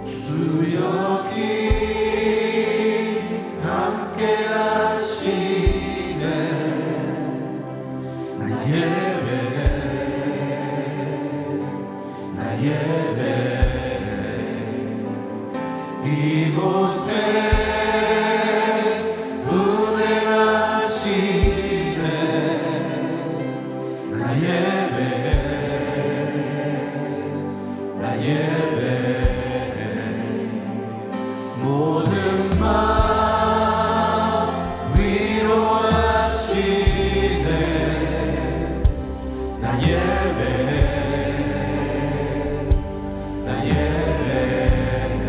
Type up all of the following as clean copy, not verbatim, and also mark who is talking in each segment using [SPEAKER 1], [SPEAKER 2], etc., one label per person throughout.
[SPEAKER 1] 주 여기 함께 하시네. 나 예배해, 나 예배해. 이곳에 운행하시네. 나 예배해, 나 예배해. 모든 맘 위로하시네. 나 예배해, 나 예배해.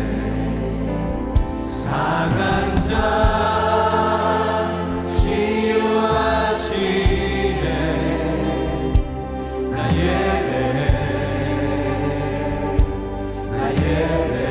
[SPEAKER 1] 상한 자 치유하시네. 나 예배해, 나 예배해.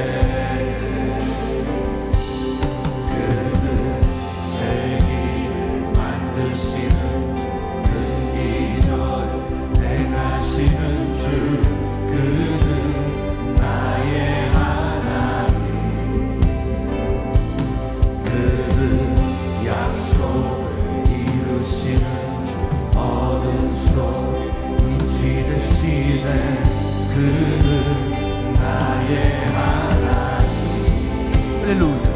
[SPEAKER 1] 그는 나의 하나님. 할렐루야.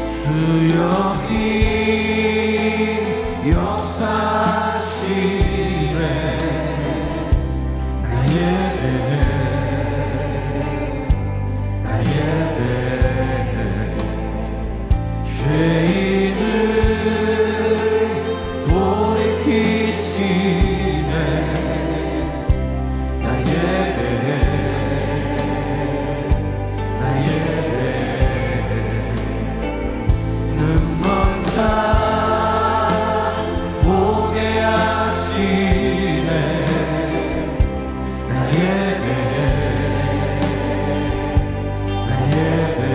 [SPEAKER 1] 주 여기 역사하시네. 나 예배해, 나 예배해. 죄인을 돌이키시네. 나 예배해, 나 예배해. 눈먼 자 보게 하시네. 나 예배해, 나 예배해.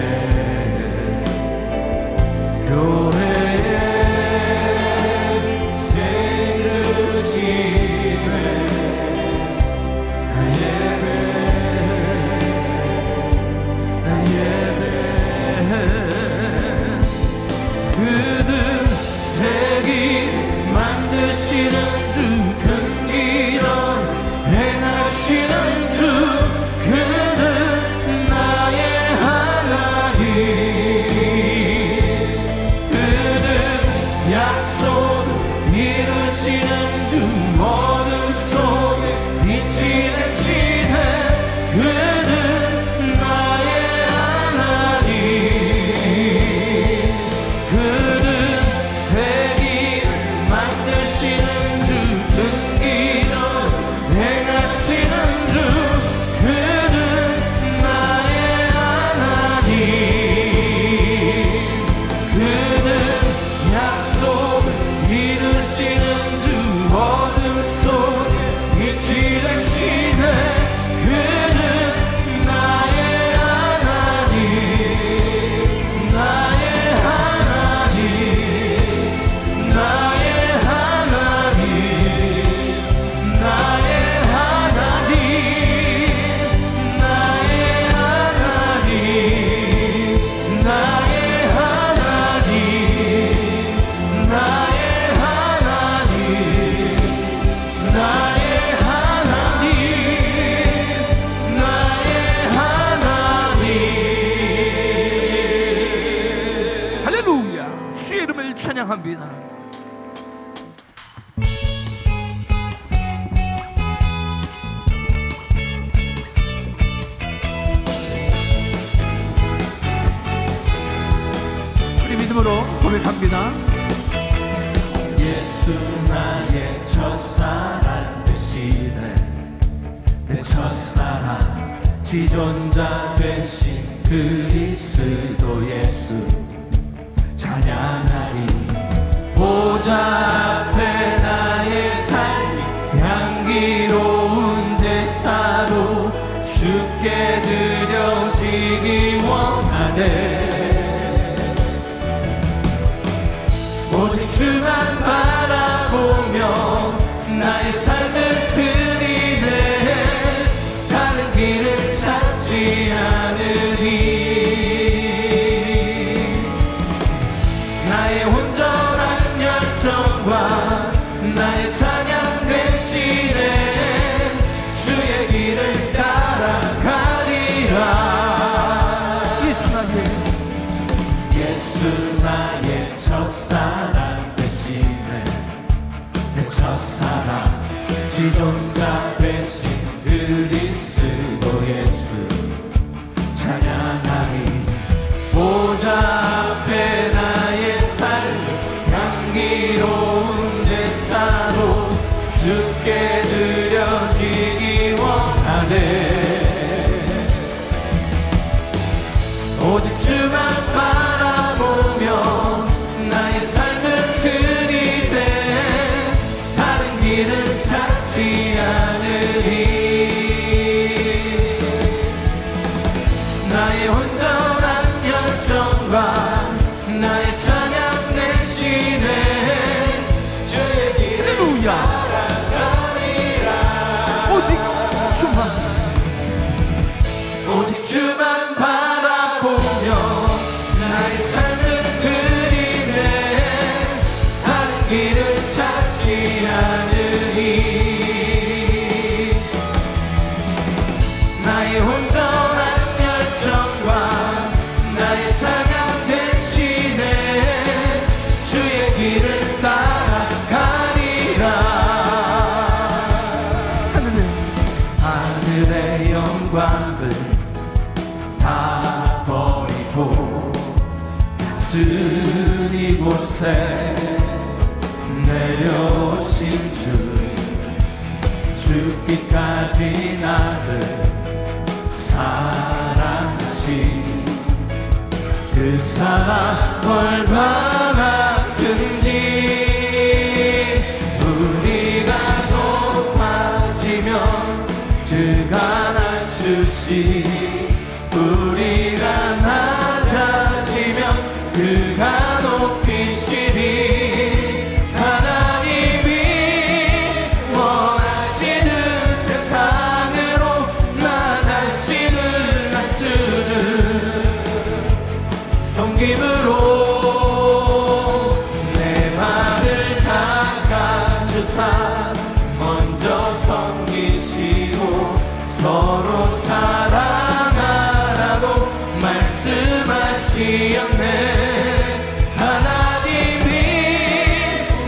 [SPEAKER 1] 교회에 새 주시네. 나 예배해, 나 예배해. 그는 새길 만드시는 주, 큰 일을 행하시는 주. 그는 나의 하나님. 그는 약속을 이루시는 주, 어둠 속에 빛이 되시네. 그는 나의 하나님. 그는 새길 만드시는 주, 큰 일을 행하시는 주. 그는 나의 하나님. 그는 약속을 이루시는 주, 어둠 속에 빛이 되시네. 그는 나의 하나님, 나의 하나님, 나의 하나님, 나의 하나님, 나의 하나님, 나의 하나님, 나의 하나님, 나의 하나님, 나의 하나님. 할렐루야. 주의 이름을 찬양합니다. 우리 믿음으로 고백합니다. 예수 나의 첫사랑 되시네. 내 첫사랑 지존자 되신 그리스도 예수 찬양하리. 보좌 앞에 나의 삶이 향기로운 제사로 주께 드려지기 원하니. 원하네. 오직 주만 바라보며 나의 삶을 드리네. 다른 길을 찾지 않으리. 나의 온전한 열정과 나의 찬양 대신에 주의 길을 따라가리라. 예수 나의 첫사랑 대신에 내 첫사랑 지존자 대신 그리스도 예수 찬양하리. 보좌 앞에 나의 삶 향기로운 제사로 주께 드려지기 원하네. 오직 주만 바라보며 나의 삶을 드리네. 다른 길은 찾지 않으리. 나의 온전한 열정과 나의 찬양 대신에 주의 길을 따라가리라. 오직 주만 바라보며 나의 삶을 드리네. 다른 길을 찾지 않으리. 나의 온전한 열정과 나의 찬양 대신에 주의 길을 따라가리라. 하늘의 영광을 다 버리고 낮은 이곳에 내려오신 죽기까지 나를 사랑하신 그 사랑 얼마나 큰지. 우리가 높아지면 그가 낮추시. 우리가 낮아지면 그가 높이시리. 하나님이 원하시는 세상으로 나 자신을 낮추는 섬김으로 내 말을 닦아주사 먼저 섬기시고 서로 사랑하라고 말씀하시었네. 하나님이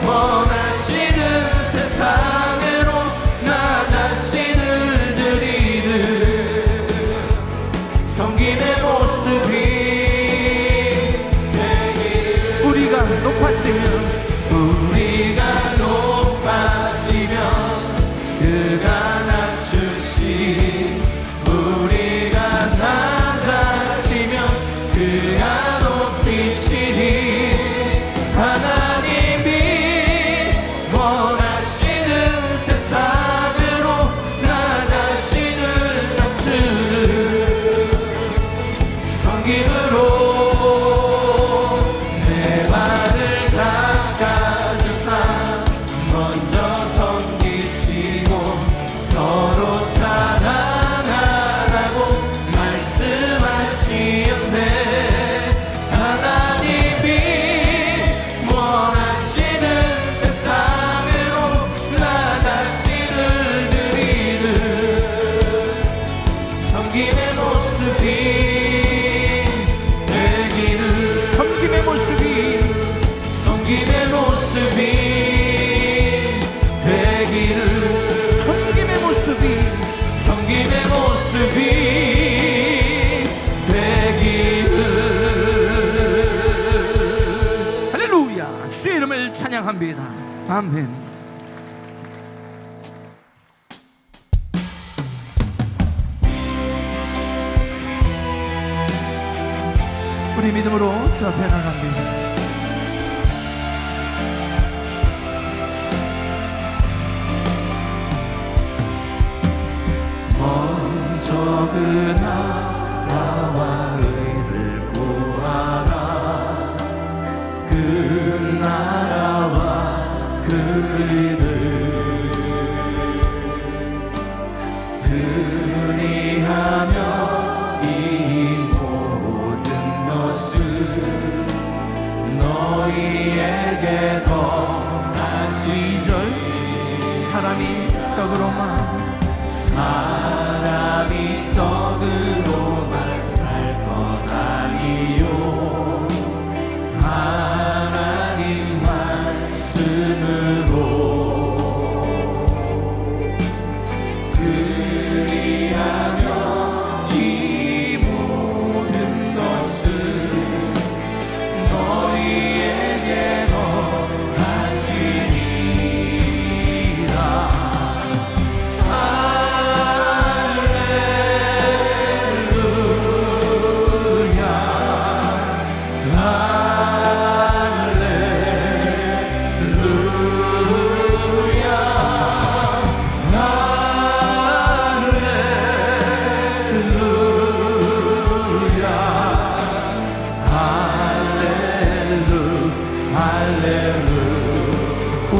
[SPEAKER 1] 원하시는 세상으로 나 자신을 드리는 섬김의 모습이 되기를. 우리가 높아지면 그가 낮추시. 우리가 낮아지면 그가 높이시리. 하나님이 원하시는 세상으로 나 자신을 낮추는 섬김으로 내 발을 닦아주사 먼저 섬기시고 서로 사랑하라고 말씀하시었네. 하나님이 원하시는 세상으로 나 자신을 드리는 섬김의 모습이 되기를. 섬김의 모습이 되기를. 섬김의 모습이 되기를.
[SPEAKER 2] 할렐루야. 주의 이름을 찬양합니다. 아멘. 우리 믿음으로 주 앞에 나갑니다.
[SPEAKER 1] 먼저 그 나라와 의를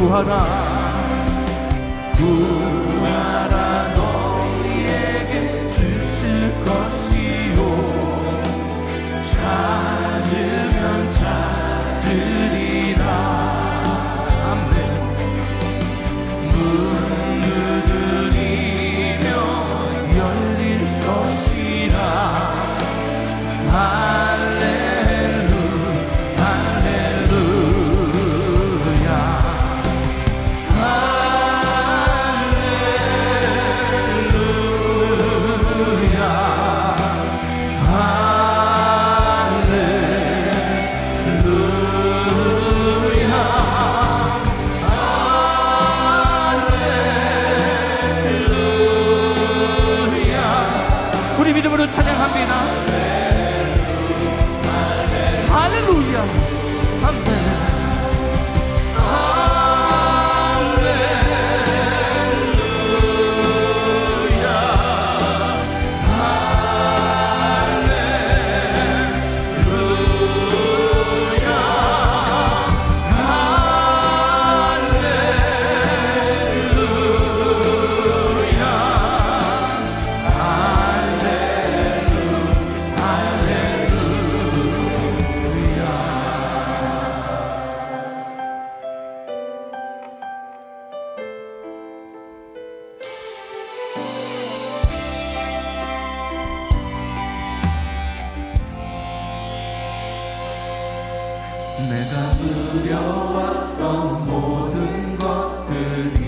[SPEAKER 1] 구하라 너희에게 주실 것이요 찾으면 찾으리라. 아멘. 문 두드리며 열릴 것이라. 할렐루야 할렐루야
[SPEAKER 2] 우리 믿음으로 찬양합니다. 할렐루야 아멘.
[SPEAKER 1] 내가 누려왔던 모든 것들이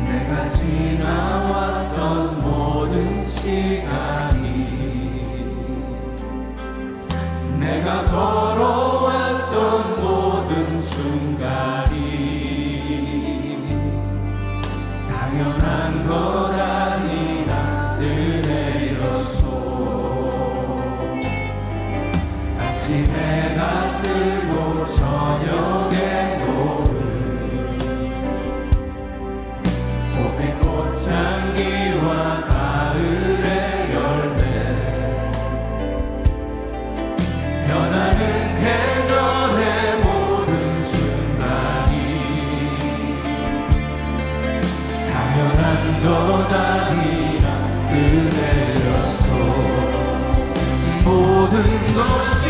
[SPEAKER 1] 내가 지나왔던 모든 시간이 내가 걸어왔던 모든 순간이 당연한 것 아니라 은혜였소. 아침해가 뜨고 저녁에 노을 봄의 꽃향기와 가을의 열매 변하는 계절의 모든 순간이 당연한 것 아니라 은혜였소. 모든 것이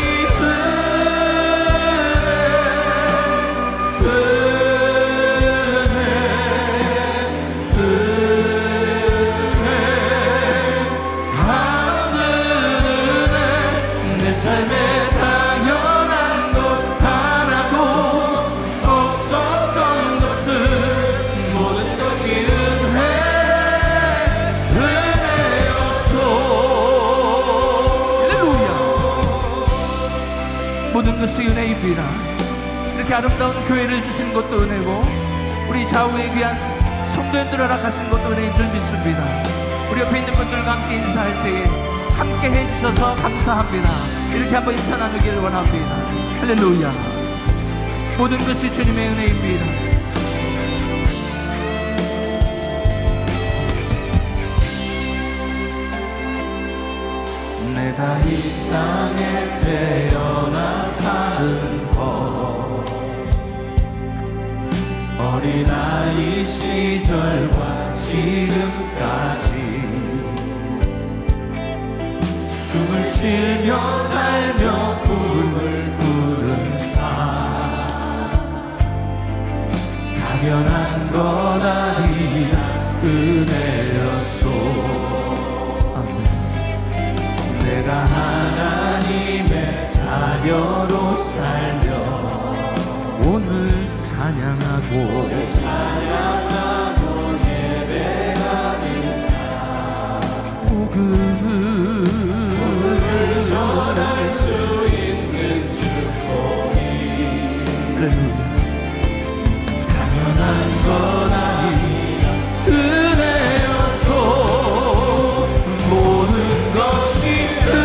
[SPEAKER 1] 내 삶에 당연한 것 하나도 없었던 것은 모든 것이 은혜였소.
[SPEAKER 2] 할렐루야. 모든 것이 은혜입니다. 이렇게 아름다운 교회를 주신 것도 은혜고 우리 좌우에 귀한 성도님들 허락하신 것도 은혜인 줄 믿습니다. 우리 옆에 있는 분들과 함께 인사할 때에 함께 해주셔서 감사합니다. 이렇게 한번 인사 나누기를 원합니다. 할렐루야. 모든 것이 주님의 은혜입니다.
[SPEAKER 1] 내가 이 땅에 태어나 사는 것 어린아이 시절과 지금까지 숨을 쉬며 살며 꿈을 꾸는 삶 당연한 것 아니라 은혜였소. 아멘. 내가 하나님의 자녀로 살며 오늘 찬양하고 예배하는 삶 복음을 전할 수 있는 축복이 당연한 것 아니라 은혜였소. 모든 것이 은혜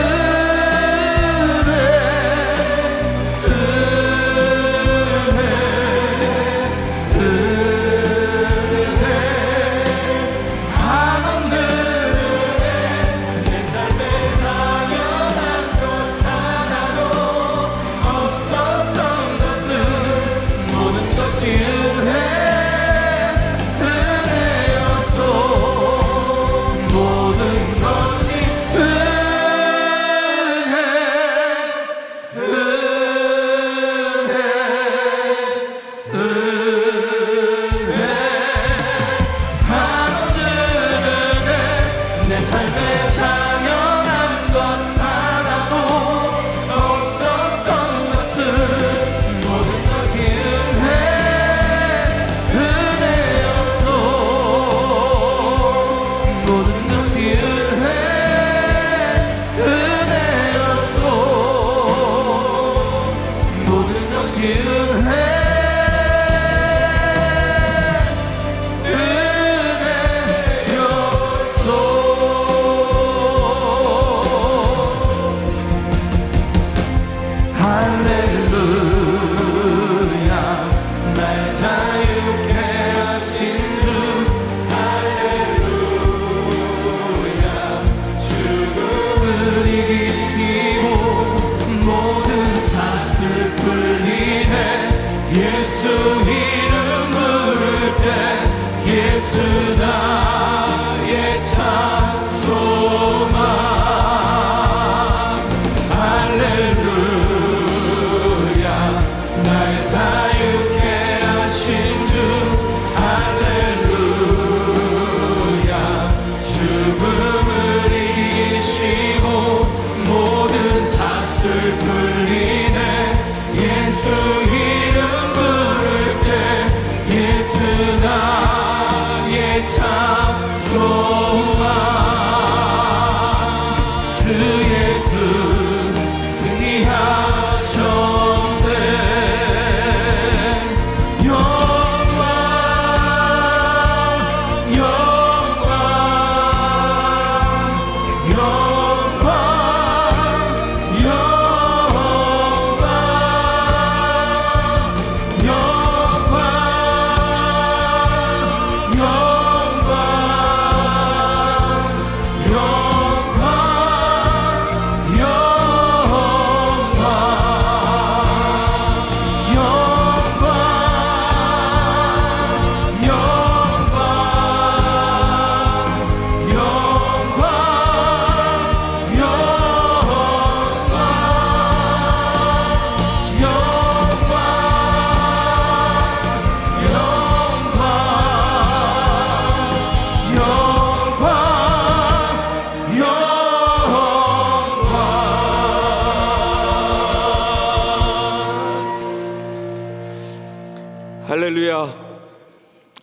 [SPEAKER 3] 할렐루야,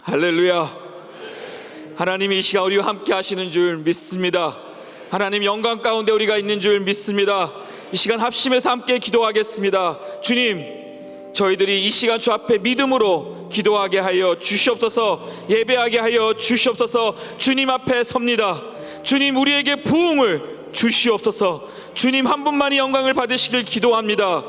[SPEAKER 3] 할렐루야. 하나님이 이 시간 우리와 함께 하시는 줄 믿습니다. 하나님 영광 가운데 우리가 있는 줄 믿습니다. 이 시간 합심해서 함께 기도하겠습니다. 주님, 저희들이 이 시간 주 앞에 믿음으로 기도하게 하여 주시옵소서, 예배하게 하여 주시옵소서. 주님 앞에 섭니다. 주님, 우리에게 부흥을 주시옵소서. 주님 한 분만이 영광을 받으시길 기도합니다.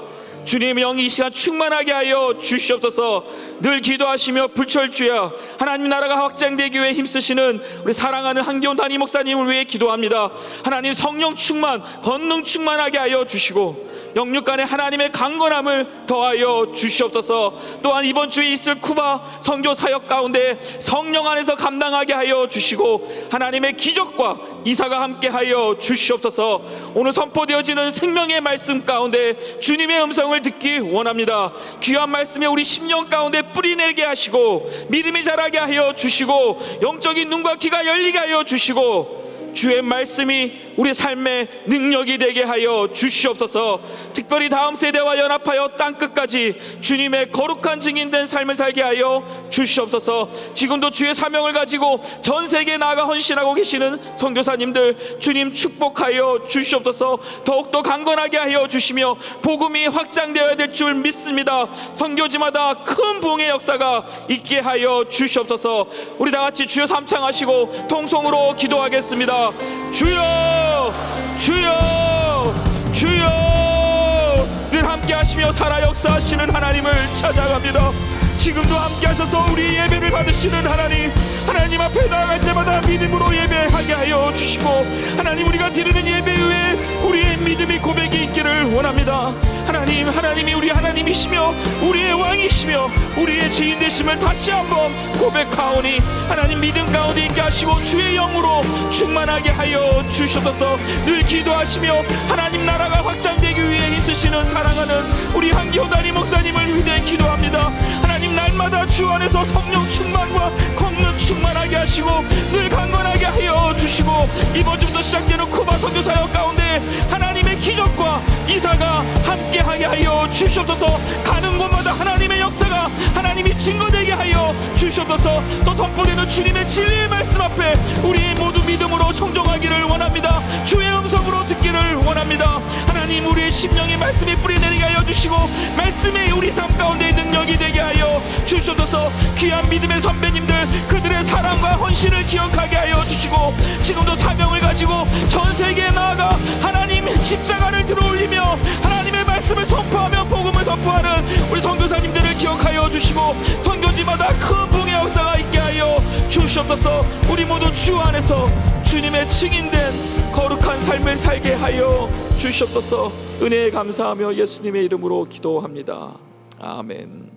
[SPEAKER 3] 주님 영이 이 시간 충만하게 하여 주시옵소서. 늘 기도하시며 불철주야 하나님 나라가 확장되기 위해 힘쓰시는 우리 사랑하는 한기훈 담임 목사님을 위해 기도합니다. 하나님 성령 충만, 권능 충만하게 하여 주시고 영육간에 하나님의 강건함을 더하여 주시옵소서. 또한 이번 주에 있을 쿠바 선교 사역 가운데 성령 안에서 감당하게 하여 주시고 하나님의 기적과 이사가 함께 하여 주시옵소서. 오늘 선포되어지는 생명의 말씀 가운데 주님의 음성을 듣기 원합니다. 귀한 말씀에 우리 심령 가운데 뿌리내게 하시고 믿음이 자라게 하여 주시고 영적인 눈과 귀가 열리게 하여 주시고 주의 말씀이 우리 삶의 능력이 되게 하여 주시옵소서. 특별히 다음 세대와 연합하여 땅끝까지 주님의 거룩한 증인된 삶을 살게 하여 주시옵소서. 지금도 주의 사명을 가지고 전 세계에 나아가 헌신하고 계시는 선교사님들 주님 축복하여 주시옵소서. 더욱더 강건하게 하여 주시며 복음이 확장되어야 될 줄 믿습니다. 선교지마다 큰 부흥의 역사가 있게 하여 주시옵소서. 우리 다같이 주여 삼창하시고 통성으로 기도하겠습니다. 주여, 주여, 주여. 늘 함께 하시며 살아 역사하시는 하나님을 찾아갑니다. 지금도 함께 하셔서 우리 예배를 받으시는 하나님, 하나님 앞에 나아갈 때마다 믿음으로 예배하게 하여 주시고 하나님 우리가 드리는 예배 위에 우리의 믿음이 고백이 있기를 원합니다. 하나님, 하나님이 우리 하나님이시며 우리의 왕이시며 우리의 주인 되심을 다시 한번 고백하오니 하나님 믿음 가운데 있게 하시고 주의 영으로 충만하게 하여 주셔서 늘 기도하시며 하나님 나라가 확장되기 위해 있으시는 사랑하는 우리 한기훈 담임 목사님을 위해 기도합니다. 하나님 날마다 주 안에서 성령 충만과 권능 충만하게 하시고 늘 강건하게 하여 주시고 이번 주부터 시작되는 쿠바 선교 사역 가운데 하나님의 기적과 이사가 함께하게 하여 주시옵소서. 가는 곳마다 하나님의 역사가 하나님이 증거되게 하여 주시옵소서. 또 선포되는 주님의 진리의 말씀 앞에 우리 모두 믿음으로 청정하기를 원합니다. 주의 음성으로 듣기를 원합니다. 하나님 우리의 심령의 말씀이 뿌리내리게 하여 주시고 말씀이 우리 삶 가운데 능력이 되게 하여 주시옵소서. 귀한 믿음의 선배님들 그들의 사랑과 헌신을 기억하게 하여 주시고 지금도 사명을 가지고 전 세계에 나아가 하나님의 십자가를 들어올리며 하나님의 말씀을 선포하며 복음을 선포하는 우리 선교사님들을 기억하여 주시고 선교지마다 큰 부흥의 역사가 있게 하여 주시옵소서. 우리 모두 주 안에서 주님의 증인된 거룩한 삶을 살게 하여 주시옵소서. 은혜에 감사하며 예수님의 이름으로 기도합니다. 아멘.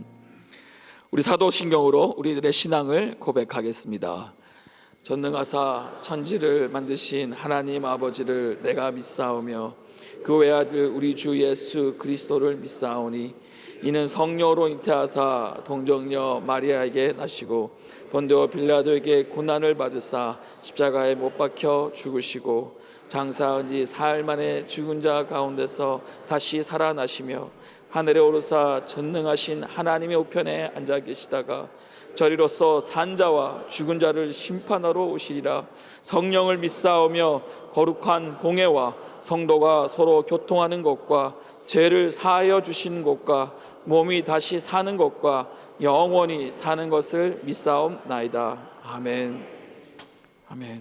[SPEAKER 3] 우리 사도신경으로 우리들의 신앙을 고백하겠습니다. 전능하사 천지를 만드신 하나님 아버지를 내가 믿사오며 그 외아들 우리 주 예수 그리스도를 믿사오니 이는 성령으로 잉태하사 동정녀 마리아에게 나시고 본디오 빌라도에게 고난을 받으사 십자가에 못 박혀 죽으시고 장사한 지 사흘 만에 죽은 자 가운데서 다시 살아나시며 하늘에 오르사 전능하신 하나님의 우편에 앉아 계시다가 저리로서 산자와 죽은 자를 심판하러 오시리라. 성령을 믿사오며 거룩한 공회와 성도가 서로 교통하는 것과 죄를 사하여 주시는 것과 몸이 다시 사는 것과 영원히 사는 것을 믿사옵나이다. 아멘. 아멘.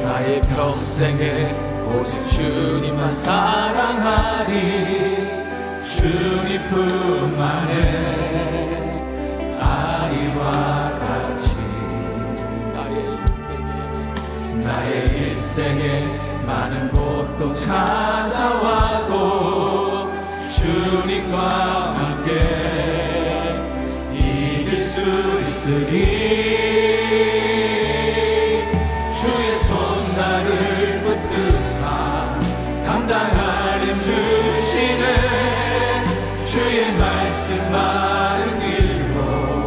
[SPEAKER 1] 나의 평생에 오직 주님만 사랑하리. 주님 품 안에 아이와 같이 나의 일생에 많은 고통 찾아와도 주님과 함께 이길 수 있으리. 주의 손 나를 붙드사 감당할 힘 주시네. 주의 말씀 바른 길로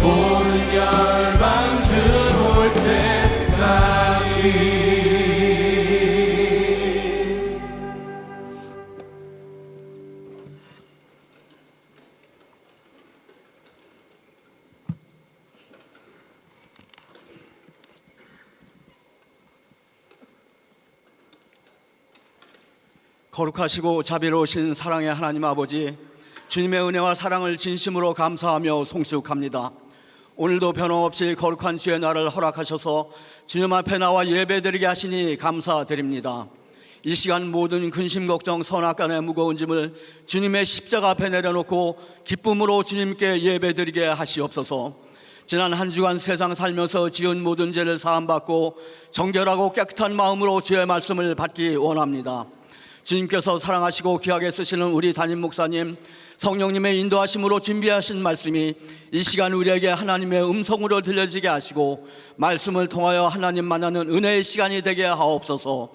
[SPEAKER 1] 모든 열방 주 올 때까지.
[SPEAKER 4] 거룩하시고 자비로우신 사랑의 하나님 아버지, 주님의 은혜와 사랑을 진심으로 감사하며 송축합니다. 오늘도 변함없이 거룩한 주의 날을 허락하셔서 주님 앞에 나와 예배드리게 하시니 감사드립니다. 이 시간 모든 근심 걱정 선악간의 무거운 짐을 주님의 십자가 앞에 내려놓고 기쁨으로 주님께 예배드리게 하시옵소서. 지난 한 주간 세상 살면서 지은 모든 죄를 사함받고 정결하고 깨끗한 마음으로 주의 말씀을 받기 원합니다. 주님께서 사랑하시고 귀하게 쓰시는 우리 담임 목사님, 성령님의 인도하심으로 준비하신 말씀이 이 시간 우리에게 하나님의 음성으로 들려지게 하시고 말씀을 통하여 하나님 만나는 은혜의 시간이 되게 하옵소서.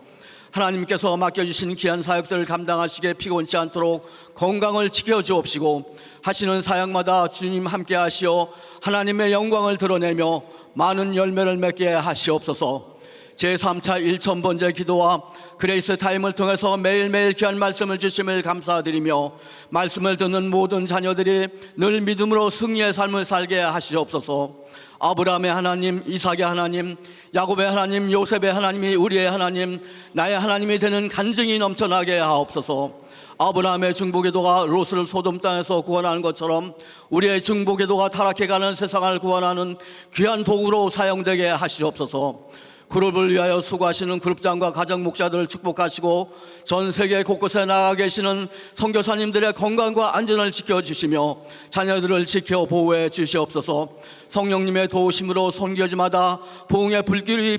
[SPEAKER 4] 하나님께서 맡겨주신 귀한 사역들을 감당하시게 피곤치 않도록 건강을 지켜주옵시고 하시는 사역마다 주님 함께 하시어 하나님의 영광을 드러내며 많은 열매를 맺게 하시옵소서. 제3차 1000번째 기도와 그레이스 타임을 통해서 매일매일 귀한 말씀을 주심을 감사드리며 말씀을 듣는 모든 자녀들이 늘 믿음으로 승리의 삶을 살게 하시옵소서. 아브라함의 하나님, 이삭의 하나님, 야곱의 하나님, 요셉의 하나님이 우리의 하나님, 나의 하나님이 되는 간증이 넘쳐나게 하옵소서. 아브라함의 중보기도가 롯을 소돔 땅에서 구원하는 것처럼 우리의 중보기도가 타락해가는 세상을 구원하는 귀한 도구로 사용되게 하시옵소서. 그룹을 위하여 수고하시는 그룹장과 가정 목자들을 축복하시고 전 세계 곳곳에 나가 계시는 선교사님들의 건강과 안전을 지켜주시며 자녀들을 지켜 보호해 주시옵소서. 성령님의 도우심으로 선교지마다 부흥의 불길이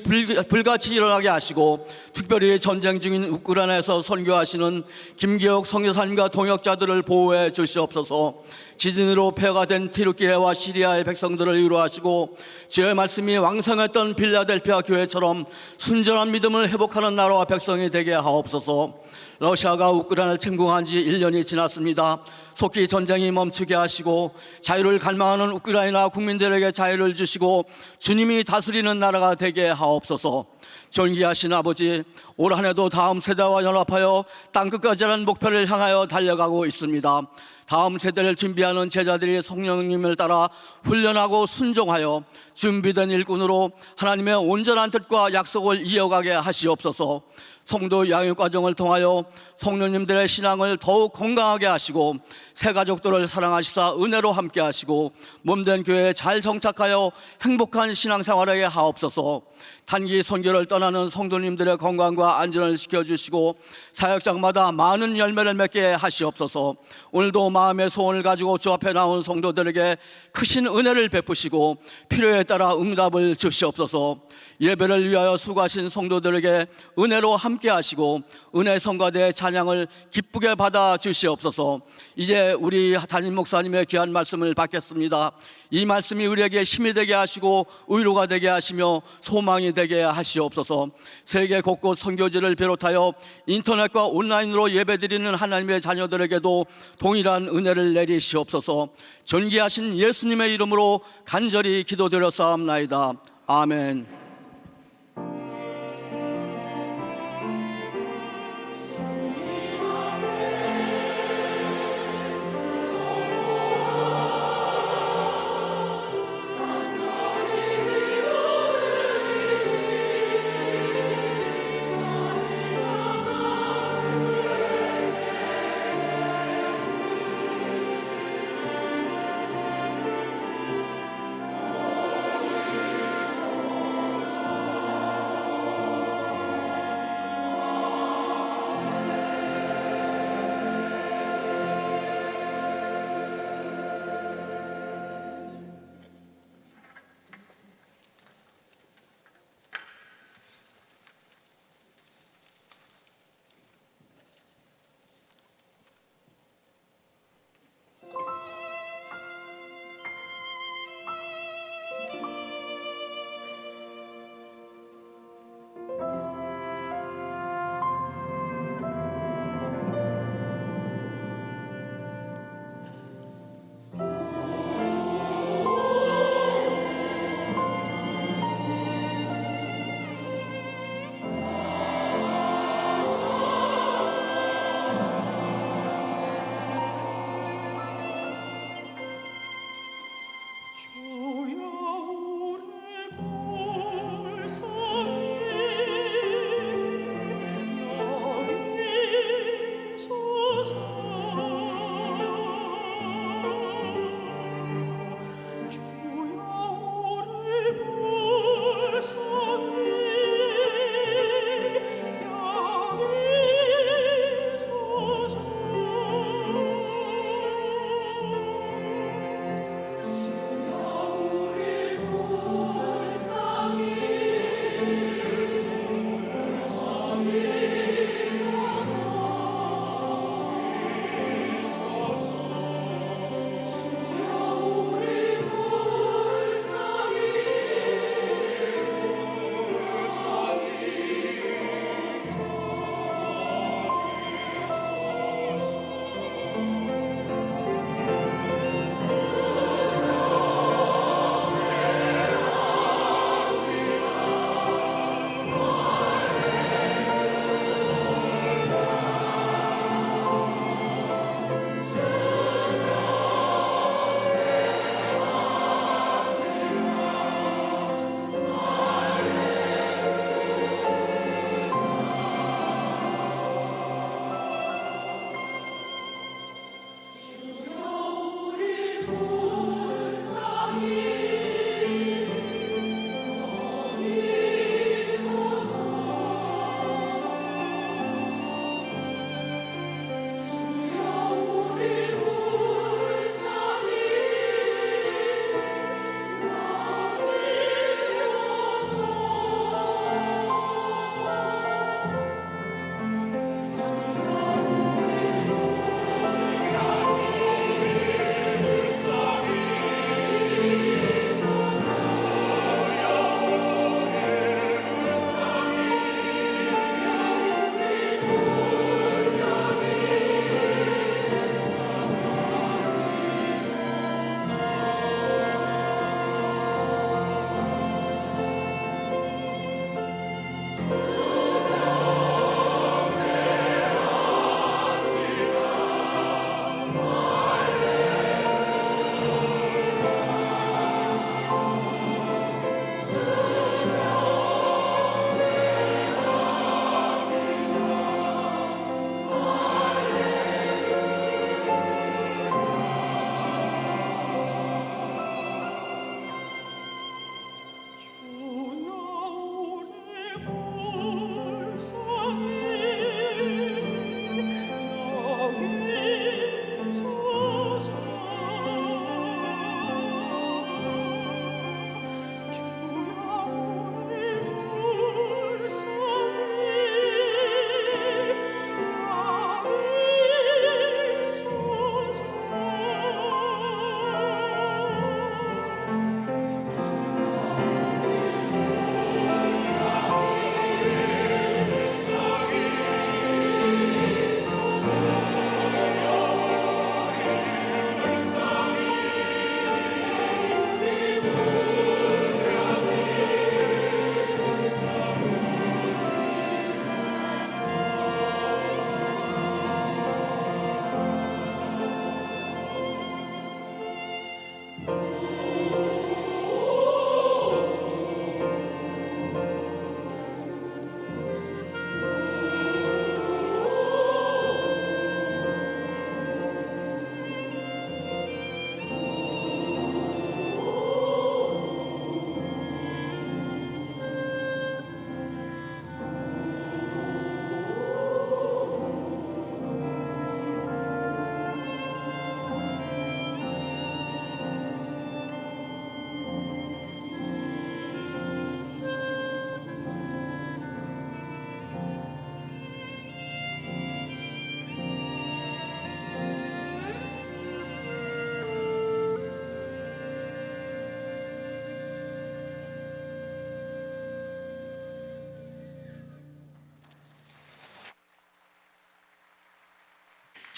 [SPEAKER 4] 불같이 일어나게 하시고 특별히 전쟁 중인 우크라이나에서 선교하시는 김기혁 선교사님과 동역자들을 보호해 주시옵소서. 지진으로 폐허가 된 튀르키예와 시리아의 백성들을 위로하시고 주의 말씀이 왕성했던 빌라델피아 교회처럼 순전한 믿음을 회복하는 나라와 백성이 되게 하옵소서. 러시아가 우크라이나를 침공한 지 1년이 지났습니다. 속히 전쟁이 멈추게 하시고 자유를 갈망하는 우크라이나 국민들에게 자유를 주시고 주님이 다스리는 나라가 되게 하옵소서. 존귀하신 아버지, 올 한 해도 다음 세대와 연합하여 땅끝까지라는 목표를 향하여 달려가고 있습니다. 다음 세대를 준비하는 제자들이 성령님을 따라 훈련하고 순종하여 준비된 일꾼으로 하나님의 온전한 뜻과 약속을 이어가게 하시옵소서. 성도 양육 과정을 통하여 성도님들의 신앙을 더욱 건강하게 하시고 새 가족들을 사랑하시사 은혜로 함께 하시고 몸된 교회에 잘 정착하여 행복한 신앙생활하게 하옵소서. 단기 선교를 떠나는 성도님들의 건강과 안전을 지켜주시고 사역장마다 많은 열매를 맺게 하시옵소서. 오늘도 마음의 소원을 가지고 주 앞에 나온 성도들에게 크신 은혜를 베푸시고 필요에 따라 응답을 주시옵소서. 예배를 위하여 수고하신 성도들에게 은혜로 함께 하시고 은혜 성가대 찬양을 기쁘게 받아 주시옵소서. 이제 우리 담임 목사님의 귀한 말씀을 받겠습니다. 이 말씀이 우리에게 힘이 되게 하시고 위로가 되게 하시며 소망이 되게 하시옵소서. 세계 곳곳 선교지를 비롯하여 인터넷과 온라인으로 예배드리는 하나님의 자녀들에게도 동일한 은혜를 내리시옵소서. 존귀하신 예수님의 이름으로 간절히 기도드렸사옵나이다. 아멘.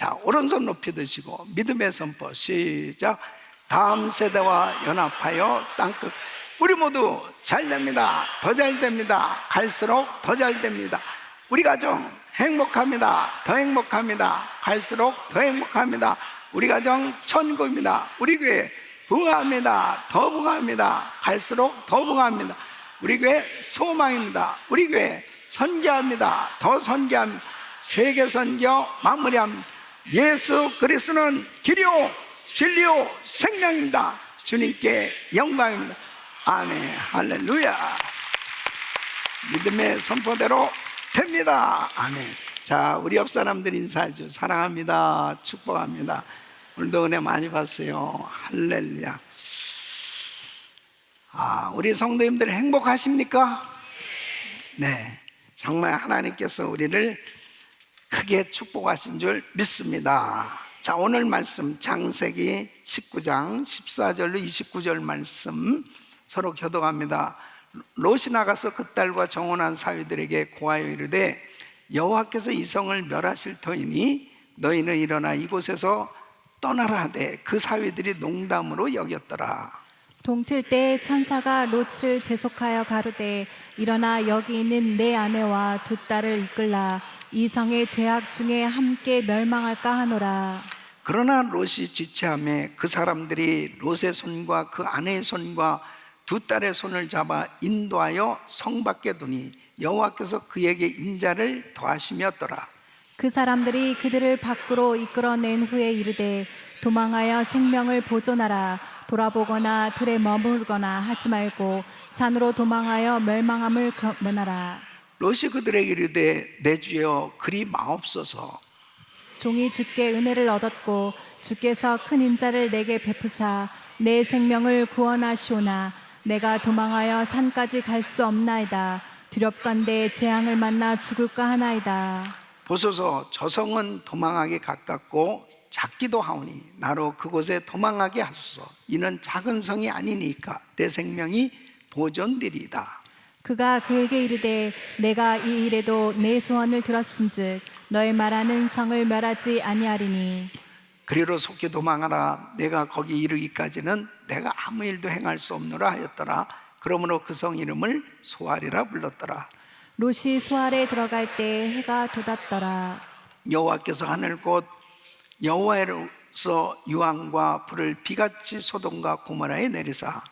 [SPEAKER 5] 자, 오른손 높이 드시고 믿음의 선포 시작. 다음 세대와 연합하여 땅끝. 우리 모두 잘 됩니다. 더 잘 됩니다. 갈수록 더 잘 됩니다. 우리 가정 행복합니다. 더 행복합니다. 갈수록 더 행복합니다. 우리 가정 천국입니다. 우리 교회 부흥합니다. 더 부흥합니다. 갈수록 더 부흥합니다. 우리 교회 소망입니다. 우리 교회 선교합니다. 더 선교합니다. 세계 선교 마무리합니다. 예수 그리스도는 길이요 진리요 생명입니다. 주님께 영광입니다. 아멘. 할렐루야. 믿음의 선포대로 됩니다. 아멘. 자, 우리 옆 사람들 인사해줘. 사랑합니다. 축복합니다. 오늘도 은혜 많이 받으세요. 할렐루야. 우리 성도님들 행복하십니까? 네, 정말 하나님께서 우리를 크게 축복하신 줄 믿습니다. 자, 오늘 말씀 창세기 19장 14절로 29절 말씀 서로 교독합니다. 롯이 나가서 그 딸과 정혼한 사위들에게 고하여 이르되 여호와께서 이 성을 멸하실 터이니 너희는 일어나 이곳에서 떠나라 하되 그 사위들이 농담으로 여겼더라.
[SPEAKER 6] 동틀 때 천사가 롯을 재속하여 가로되 일어나 여기 있는 내 아내와 두 딸을 이끌라. 이 성의 죄악 중에 함께 멸망할까 하노라.
[SPEAKER 5] 그러나 롯이 지체하매 그 사람들이 롯의 손과 그 아내의 손과 두 딸의 손을 잡아 인도하여 성 밖에 두니 여호와께서 그에게 인자를 더하심이었더라.
[SPEAKER 6] 그 사람들이 그들을 밖으로 이끌어낸 후에 이르되 도망하여 생명을 보존하라. 돌아보거나 들에 머물거나 하지 말고 산으로 도망하여 멸망함을 면하라.
[SPEAKER 5] 롯이 그들에게 이르되 내 주여 그리 마옵소서.
[SPEAKER 6] 종이 주께 은혜를 얻었고 주께서 큰 인자를 내게 베푸사 내 생명을 구원하시오나 내가 도망하여 산까지 갈 수 없나이다. 두렵건대 재앙을 만나 죽을까 하나이다.
[SPEAKER 5] 보소서 저 성은 도망하기 가깝고 작기도 하오니 나로 그곳에 도망하게 하소서. 이는 작은 성이 아니니까 내 생명이 보존되리이다.
[SPEAKER 6] 그가 그에게 이르되 내가 이 일에도 내 소원을 들었은즉 너의 말하는 성을 멸하지 아니하리니
[SPEAKER 5] 그리로 속히 도망하라. 내가 거기 이르기까지는 내가 아무 일도 행할 수 없노라 하였더라. 그러므로 그 성 이름을 소알이라 불렀더라.
[SPEAKER 6] 롯이 소알에 들어갈 때 해가 돋았더라.
[SPEAKER 5] 여호와께서 하늘 곧 여호와로서 유황과 불을 비같이 소돔과 고모라에 내리사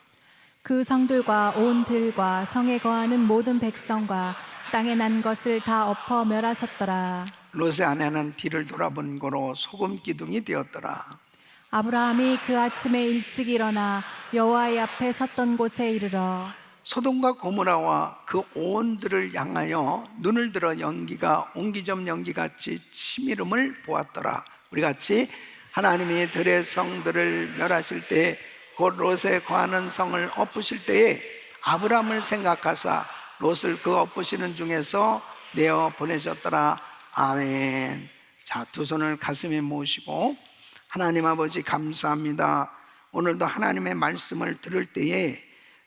[SPEAKER 6] 그 성들과 온 들과 성에 거하는 모든 백성과 땅에 난 것을 다 엎어 멸하셨더라.
[SPEAKER 5] 롯의 아내는 뒤를 돌아본 거로 소금 기둥이 되었더라.
[SPEAKER 6] 아브라함이 그 아침에 일찍 일어나 여호와의 앞에 섰던 곳에 이르러
[SPEAKER 5] 소돔과 고모라와 그 온들을 향하여 눈을 들어 연기가 옹기점 연기같이 치밀음을 보았더라. 우리 같이 하나님이 들의 성들을 멸하실 때 곧 롯에 거하는 성을 엎으실 때에 아브라함을 생각하사 롯을 그 엎으시는 중에서 내어 보내셨더라. 아멘. 자, 두 손을 가슴에 모시고 하나님 아버지 감사합니다. 오늘도 하나님의 말씀을 들을 때에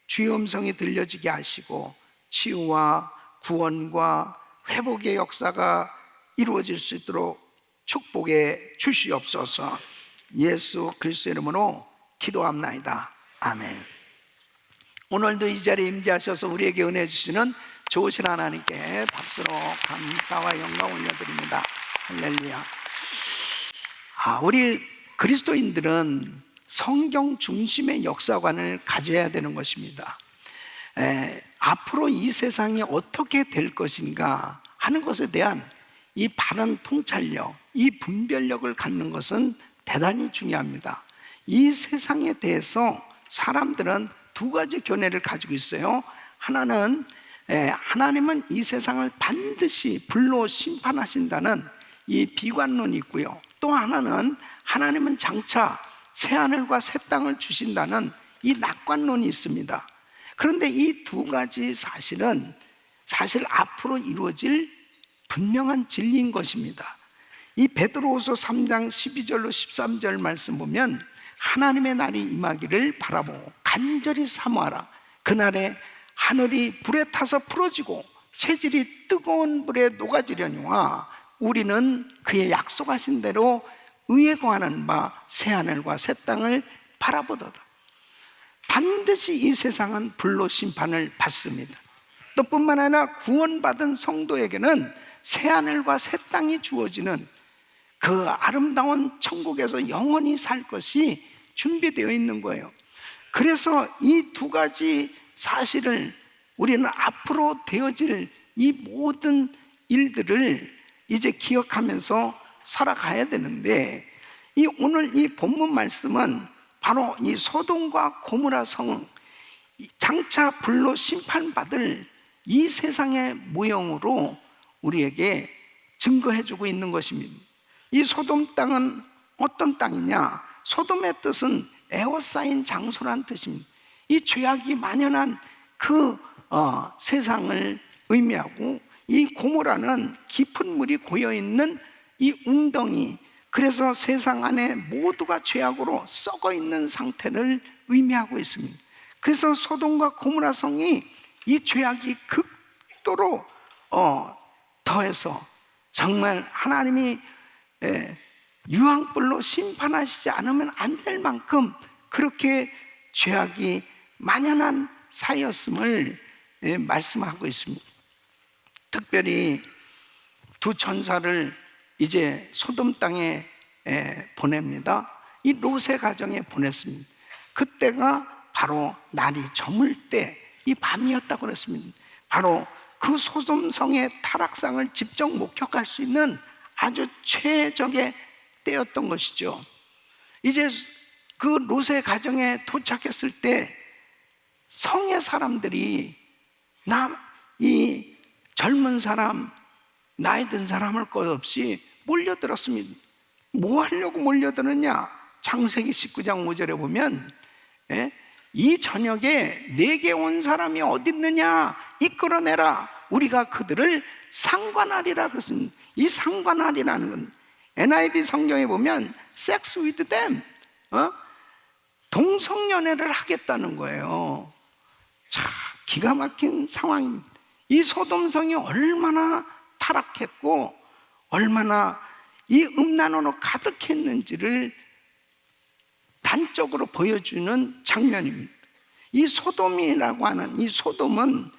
[SPEAKER 5] 주의 음성이 들려지게 하시고 치유와 구원과 회복의 역사가 이루어질 수 있도록 축복해 주시옵소서. 예수 그리스도의 이름으로 기도합나이다. 아멘. 오늘도 이 자리에 임재하셔서 우리에게 은혜 주시는 좋으신 하나님께 박수로 감사와 영광 올려드립니다. 할렐루야. 우리 그리스도인들은 성경 중심의 역사관을 가져야 되는 것입니다. 앞으로 이 세상이 어떻게 될 것인가 하는 것에 대한 이 바른 통찰력, 이 분별력을 갖는 것은 대단히 중요합니다. 이 세상에 대해서 사람들은 두 가지 견해를 가지고 있어요. 하나는 하나님은 이 세상을 반드시 불로 심판하신다는 이 비관론이 있고요. 또 하나는 하나님은 장차 새하늘과 새 땅을 주신다는 이 낙관론이 있습니다. 그런데 이 두 가지 사실 앞으로 이루어질 분명한 진리인 것입니다. 이 베드로후서 3장 12절로 13절 말씀 보면 하나님의 날이 임하기를 바라보고 간절히 사모하라. 그날에 하늘이 불에 타서 풀어지고 체질이 뜨거운 불에 녹아지려니와 우리는 그의 약속하신 대로 의에 거하는 바 새하늘과 새 땅을 바라보도다. 반드시 이 세상은 불로 심판을 받습니다. 또 뿐만 아니라 구원받은 성도에게는 새하늘과 새 땅이 주어지는 그 아름다운 천국에서 영원히 살 것이 준비되어 있는 거예요. 그래서 이 두 가지 사실을 우리는 앞으로 되어질 이 모든 일들을 이제 기억하면서 살아가야 되는데, 오늘 이 본문 말씀은 바로 이 소돔과 고모라 성은 장차 불로 심판받을 이 세상의 모형으로 우리에게 증거해주고 있는 것입니다. 이 소돔 땅은 어떤 땅이냐? 소돔의 뜻은 에워싸인 장소란 뜻입니다. 이 죄악이 만연한 그 세상을 의미하고, 이 고모라는 깊은 물이 고여있는 이 웅덩이, 그래서 세상 안에 모두가 죄악으로 썩어 있는 상태를 의미하고 있습니다. 그래서 소돔과 고모라 성이 이 죄악이 극도로 더해서 정말 하나님이 유황불로 심판하시지 않으면 안 될 만큼 그렇게 죄악이 만연한 사이였음을 말씀하고 있습니다. 특별히 두 천사를 이제 소돔 땅에 보냅니다. 이 롯의 가정에 보냈습니다. 그때가 바로 날이 저물 때 이 밤이었다고 그랬습니다. 바로 그 소돔 성의 타락상을 직접 목격할 수 있는 아주 최적의 때였던 것이죠. 이제 그 롯의 가정에 도착했을 때 성의 사람들이 이 젊은 사람, 나이 든 사람을 것 없이 몰려들었습니다. 뭐 하려고 몰려들었냐? 창세기 19장 5절에 보면 이 저녁에 내게 온 사람이 어디 있느냐? 이끌어내라. 우리가 그들을 상관하리라 그랬습니다. 이 상관하리라는 건 NIV 성경에 보면 sex with them, 동성연애를 하겠다는 거예요. 자, 기가 막힌 상황입니다. 이 소돔성이 얼마나 타락했고 얼마나 이 음란으로 가득했는지를 단적으로 보여주는 장면입니다. 이 소돔이라고 하는 이 소돔은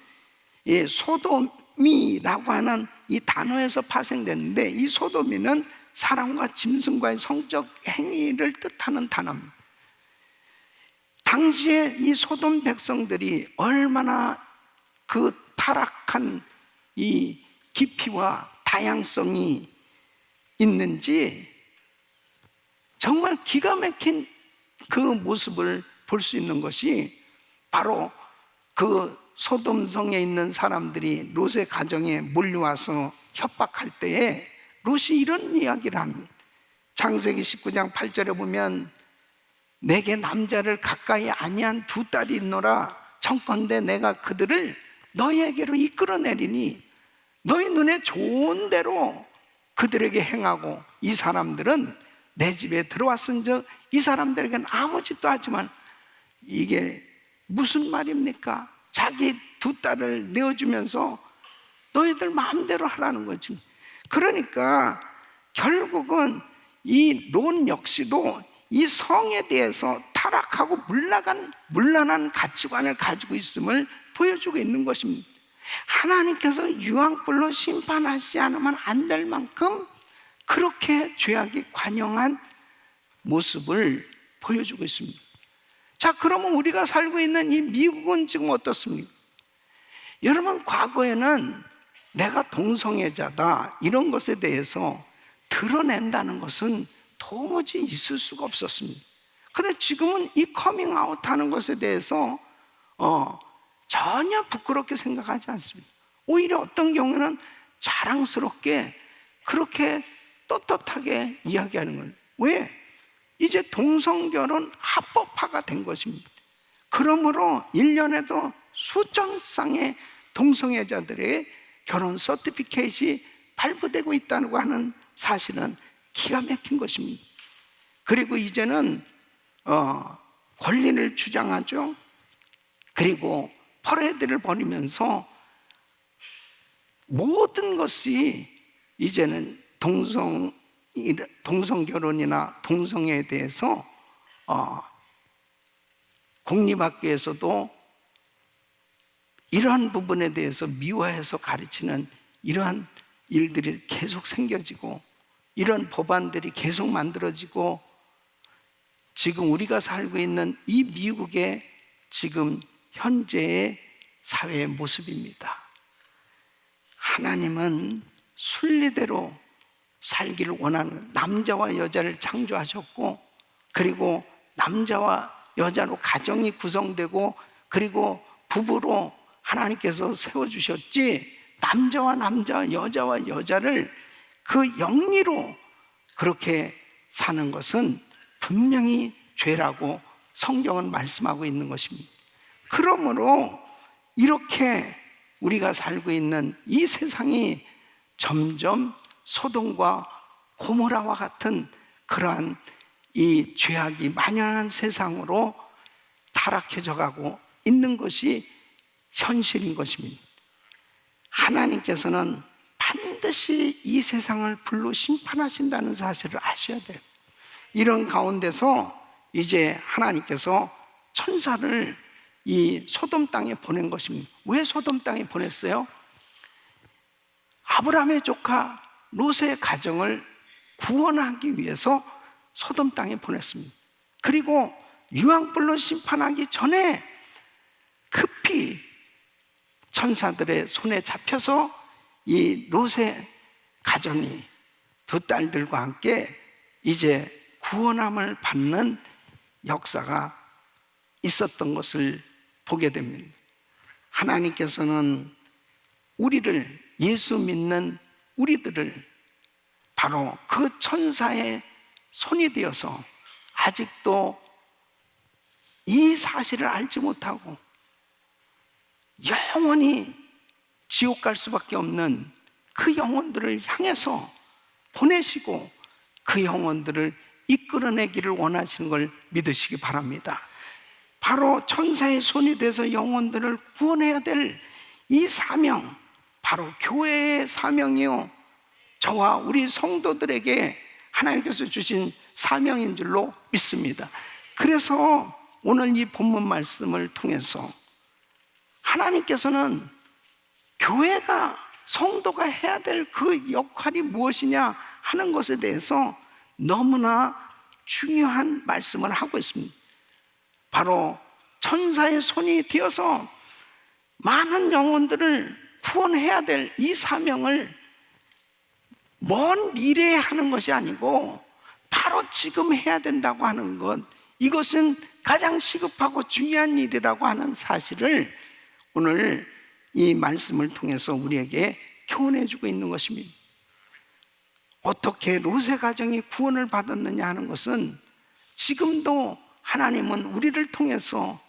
[SPEAKER 5] 소돔이라고 하는 이 단어에서 파생됐는데, 이 소돔이는 사람과 짐승과의 성적 행위를 뜻하는 단어입니다. 당시에 이 소돔 백성들이 얼마나 그 타락한 이 깊이와 다양성이 있는지 정말 기가 막힌 그 모습을 볼 수 있는 것이 바로 그 소돔성에 있는 사람들이 롯의 가정에 몰려와서 협박할 때에 롯이 이런 이야기를 합니다. 창세기 19장 8절에 보면 내게 남자를 가까이 아니한 두 딸이 있노라. 청컨대 내가 그들을 너희에게로 이끌어내리니 너희 눈에 좋은 대로 그들에게 행하고 이 사람들은 내 집에 들어왔은즉 이 사람들에게는 아무 짓도 하지만 이게 무슨 말입니까? 자기 두 딸을 내어주면서 너희들 마음대로 하라는 거지. 그러니까 결국은 이 롯 역시도 이 성에 대해서 타락하고 문란한 가치관을 가지고 있음을 보여주고 있는 것입니다. 하나님께서 유황불로 심판하지 않으면 안 될 만큼 그렇게 죄악이 관영한 모습을 보여주고 있습니다. 자, 그러면 우리가 살고 있는 이 미국은 지금 어떻습니까? 여러분, 과거에는 내가 동성애자다 이런 것에 대해서 드러낸다는 것은 도무지 있을 수가 없었습니다. 그런데 지금은 이 커밍아웃 하는 것에 대해서 전혀 부끄럽게 생각하지 않습니다. 오히려 어떤 경우는 자랑스럽게 그렇게 떳떳하게 이야기하는 거예요. 왜? 이제 동성결혼 합법화가 된 것입니다. 그러므로 1년에도 수천 쌍의 동성애자들의 결혼 서티피케이트이 발부되고 있다고 하는 사실은 기가 막힌 것입니다. 그리고 이제는 권리를 주장하죠. 그리고 퍼레이드를 벌이면서 모든 것이 이제는 동성결혼이나 동성애에 대해서 공립학교에서도 이러한 부분에 대해서 미화해서 가르치는 이러한 일들이 계속 생겨지고 이런 법안들이 계속 만들어지고 지금 우리가 살고 있는 이 미국의 지금 현재의 사회의 모습입니다. 하나님은 순리대로 살기를 원하는, 남자와 여자를 창조하셨고 그리고 남자와 여자로 가정이 구성되고 그리고 부부로 하나님께서 세워주셨지, 남자와 남자, 여자와 여자를 그 영리로 그렇게 사는 것은 분명히 죄라고 성경은 말씀하고 있는 것입니다. 그러므로 이렇게 우리가 살고 있는 이 세상이 점점 소돔과 고모라와 같은 그러한 이 죄악이 만연한 세상으로 타락해져 가고 있는 것이 현실인 것입니다. 하나님께서는 반드시 이 세상을 불로 심판하신다는 사실을 아셔야 돼요. 이런 가운데서 이제 하나님께서 천사를 이 소돔 땅에 보낸 것입니다. 왜 소돔 땅에 보냈어요? 아브라함의 조카 롯의 가정을 구원하기 위해서 소돔 땅에 보냈습니다. 그리고 유황불로 심판하기 전에 급히 천사들의 손에 잡혀서 이 롯의 가정이 두 딸들과 함께 이제 구원함을 받는 역사가 있었던 것을 보게 됩니다. 하나님께서는 우리를, 예수 믿는 우리들을 바로 그 천사의 손이 되어서 아직도 이 사실을 알지 못하고 영원히 지옥 갈 수밖에 없는 그 영혼들을 향해서 보내시고 그 영혼들을 이끌어내기를 원하시는 걸 믿으시기 바랍니다. 바로 천사의 손이 돼서 영혼들을 구원해야 될 이 사명, 바로 교회의 사명이요, 저와 우리 성도들에게 하나님께서 주신 사명인 줄로 믿습니다. 그래서 오늘 이 본문 말씀을 통해서 하나님께서는 교회가, 성도가 해야 될 그 역할이 무엇이냐 하는 것에 대해서 너무나 중요한 말씀을 하고 있습니다. 바로 천사의 손이 되어서 많은 영혼들을 구원해야 될 이 사명을 먼 미래에 하는 것이 아니고 바로 지금 해야 된다고 하는 것, 이것은 가장 시급하고 중요한 일이라고 하는 사실을 오늘 이 말씀을 통해서 우리에게 교훈해 주고 있는 것입니다. 어떻게 롯의 가정이 구원을 받았느냐 하는 것은 지금도 하나님은 우리를 통해서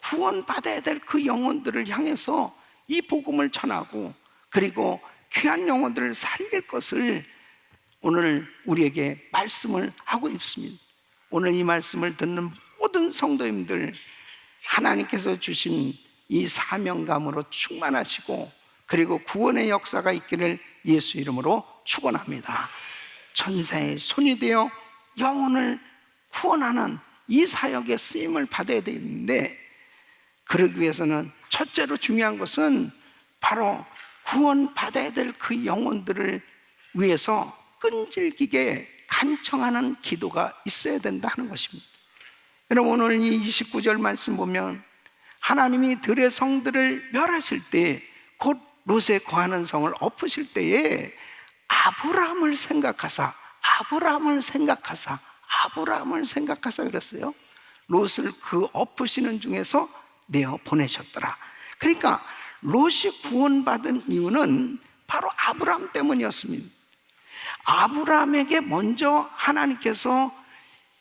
[SPEAKER 5] 구원받아야 될 그 영혼들을 향해서 이 복음을 전하고 그리고 귀한 영혼들을 살릴 것을 오늘 우리에게 말씀을 하고 있습니다. 오늘 이 말씀을 듣는 모든 성도님들, 하나님께서 주신 이 사명감으로 충만하시고 그리고 구원의 역사가 있기를 예수 이름으로 축원합니다. 천사의 손이 되어 영혼을 구원하는 이 사역의 쓰임을 받아야 되는데, 그러기 위해서는 첫째로 중요한 것은 바로 구원받아야 될 그 영혼들을 위해서 끈질기게 간청하는 기도가 있어야 된다 하는 것입니다. 여러분, 오늘 이 29절 말씀 보면 하나님이 들의 성들을 멸하실 때, 곧 롯에 거하는 성을 엎으실 때에 아브라함을 생각하사 그랬어요. 롯을 그 엎으시는 중에서 내어 보내셨더라. 그러니까 롯이 구원받은 이유는 바로 아브라함 때문이었습니다. 아브라함에게 먼저 하나님께서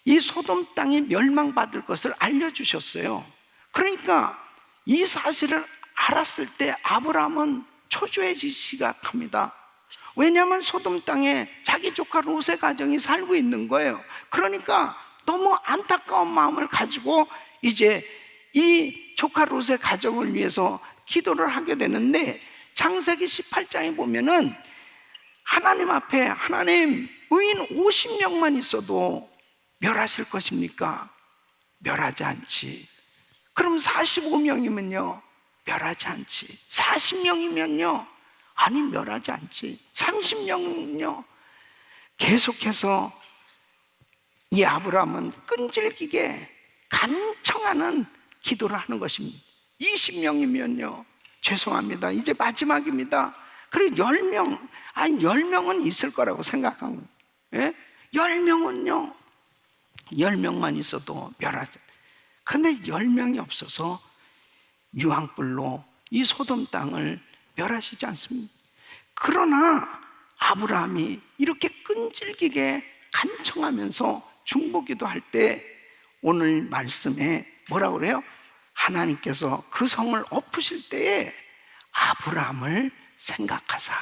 [SPEAKER 5] 이 소돔 땅이 멸망받을 것을 알려주셨어요. 그러니까 이 사실을 알았을 때 아브라함은 초조해지기 시작합니다. 왜냐하면 소돔 땅에 자기 조카 롯의 가정이 살고 있는 거예요. 그러니까 너무 안타까운 마음을 가지고 이제 이 조카 롯의 가정을 위해서 기도를 하게 되는데, 창세기 18장에 보면은 하나님 앞에, 하나님, 의인 50명만 있어도 멸하실 것입니까? 멸하지 않지. 그럼 45명이면요? 멸하지 않지. 40명이면요? 아니, 멸하지 않지. 30명은요? 계속해서 이 아브라함은 끈질기게 간청하는 기도를 하는 것입니다. 20명이면요? 죄송합니다. 이제 마지막입니다. 그리고 10명, 아니 10명은 있을 거라고 생각한 거예요. 예? 10명은요? 10명만 있어도 멸하지. 근데 10명이 없어서 유황불로 이 소돔 땅을 멸하시지 않습니다. 그러나 아브라함이 이렇게 끈질기게 간청하면서 중보기도 할 때 오늘 말씀에 뭐라고 그래요? 하나님께서 그 성을 엎으실 때에 아브라함을 생각하사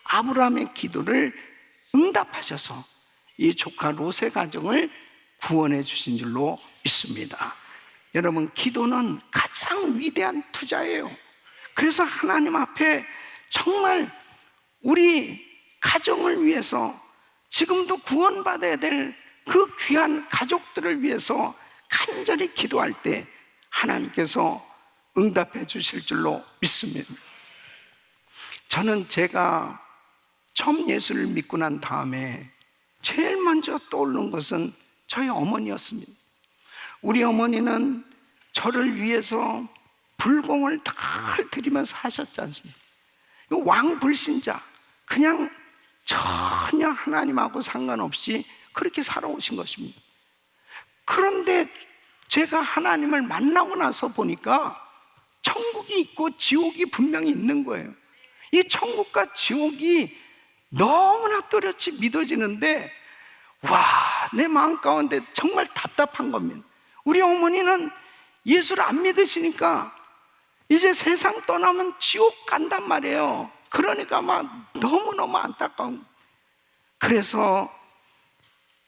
[SPEAKER 5] 아브라함의 기도를 응답하셔서 이 조카 롯의 가정을 구원해 주신 줄로 믿습니다. 여러분, 기도는 가장 위대한 투자예요. 그래서 하나님 앞에 정말 우리 가정을 위해서, 지금도 구원받아야 될 그 귀한 가족들을 위해서 간절히 기도할 때 하나님께서 응답해 주실 줄로 믿습니다. 저는 제가 처음 예수를 믿고 난 다음에 제일 먼저 떠오르는 것은 저희 어머니였습니다. 우리 어머니는 저를 위해서 불공을 늘 드리면서 하셨지 않습니까? 왕불신자, 그냥 전혀 하나님하고 상관없이 그렇게 살아오신 것입니다. 그런데 제가 하나님을 만나고 나서 보니까 천국이 있고 지옥이 분명히 있는 거예요. 이 천국과 지옥이 너무나 또렷이 믿어지는데, 와, 내 마음 가운데 정말 답답한 겁니다. 우리 어머니는 예수를 안 믿으시니까 이제 세상 떠나면 지옥 간단 말이에요. 그러니까 막 너무너무 안타까운. 그래서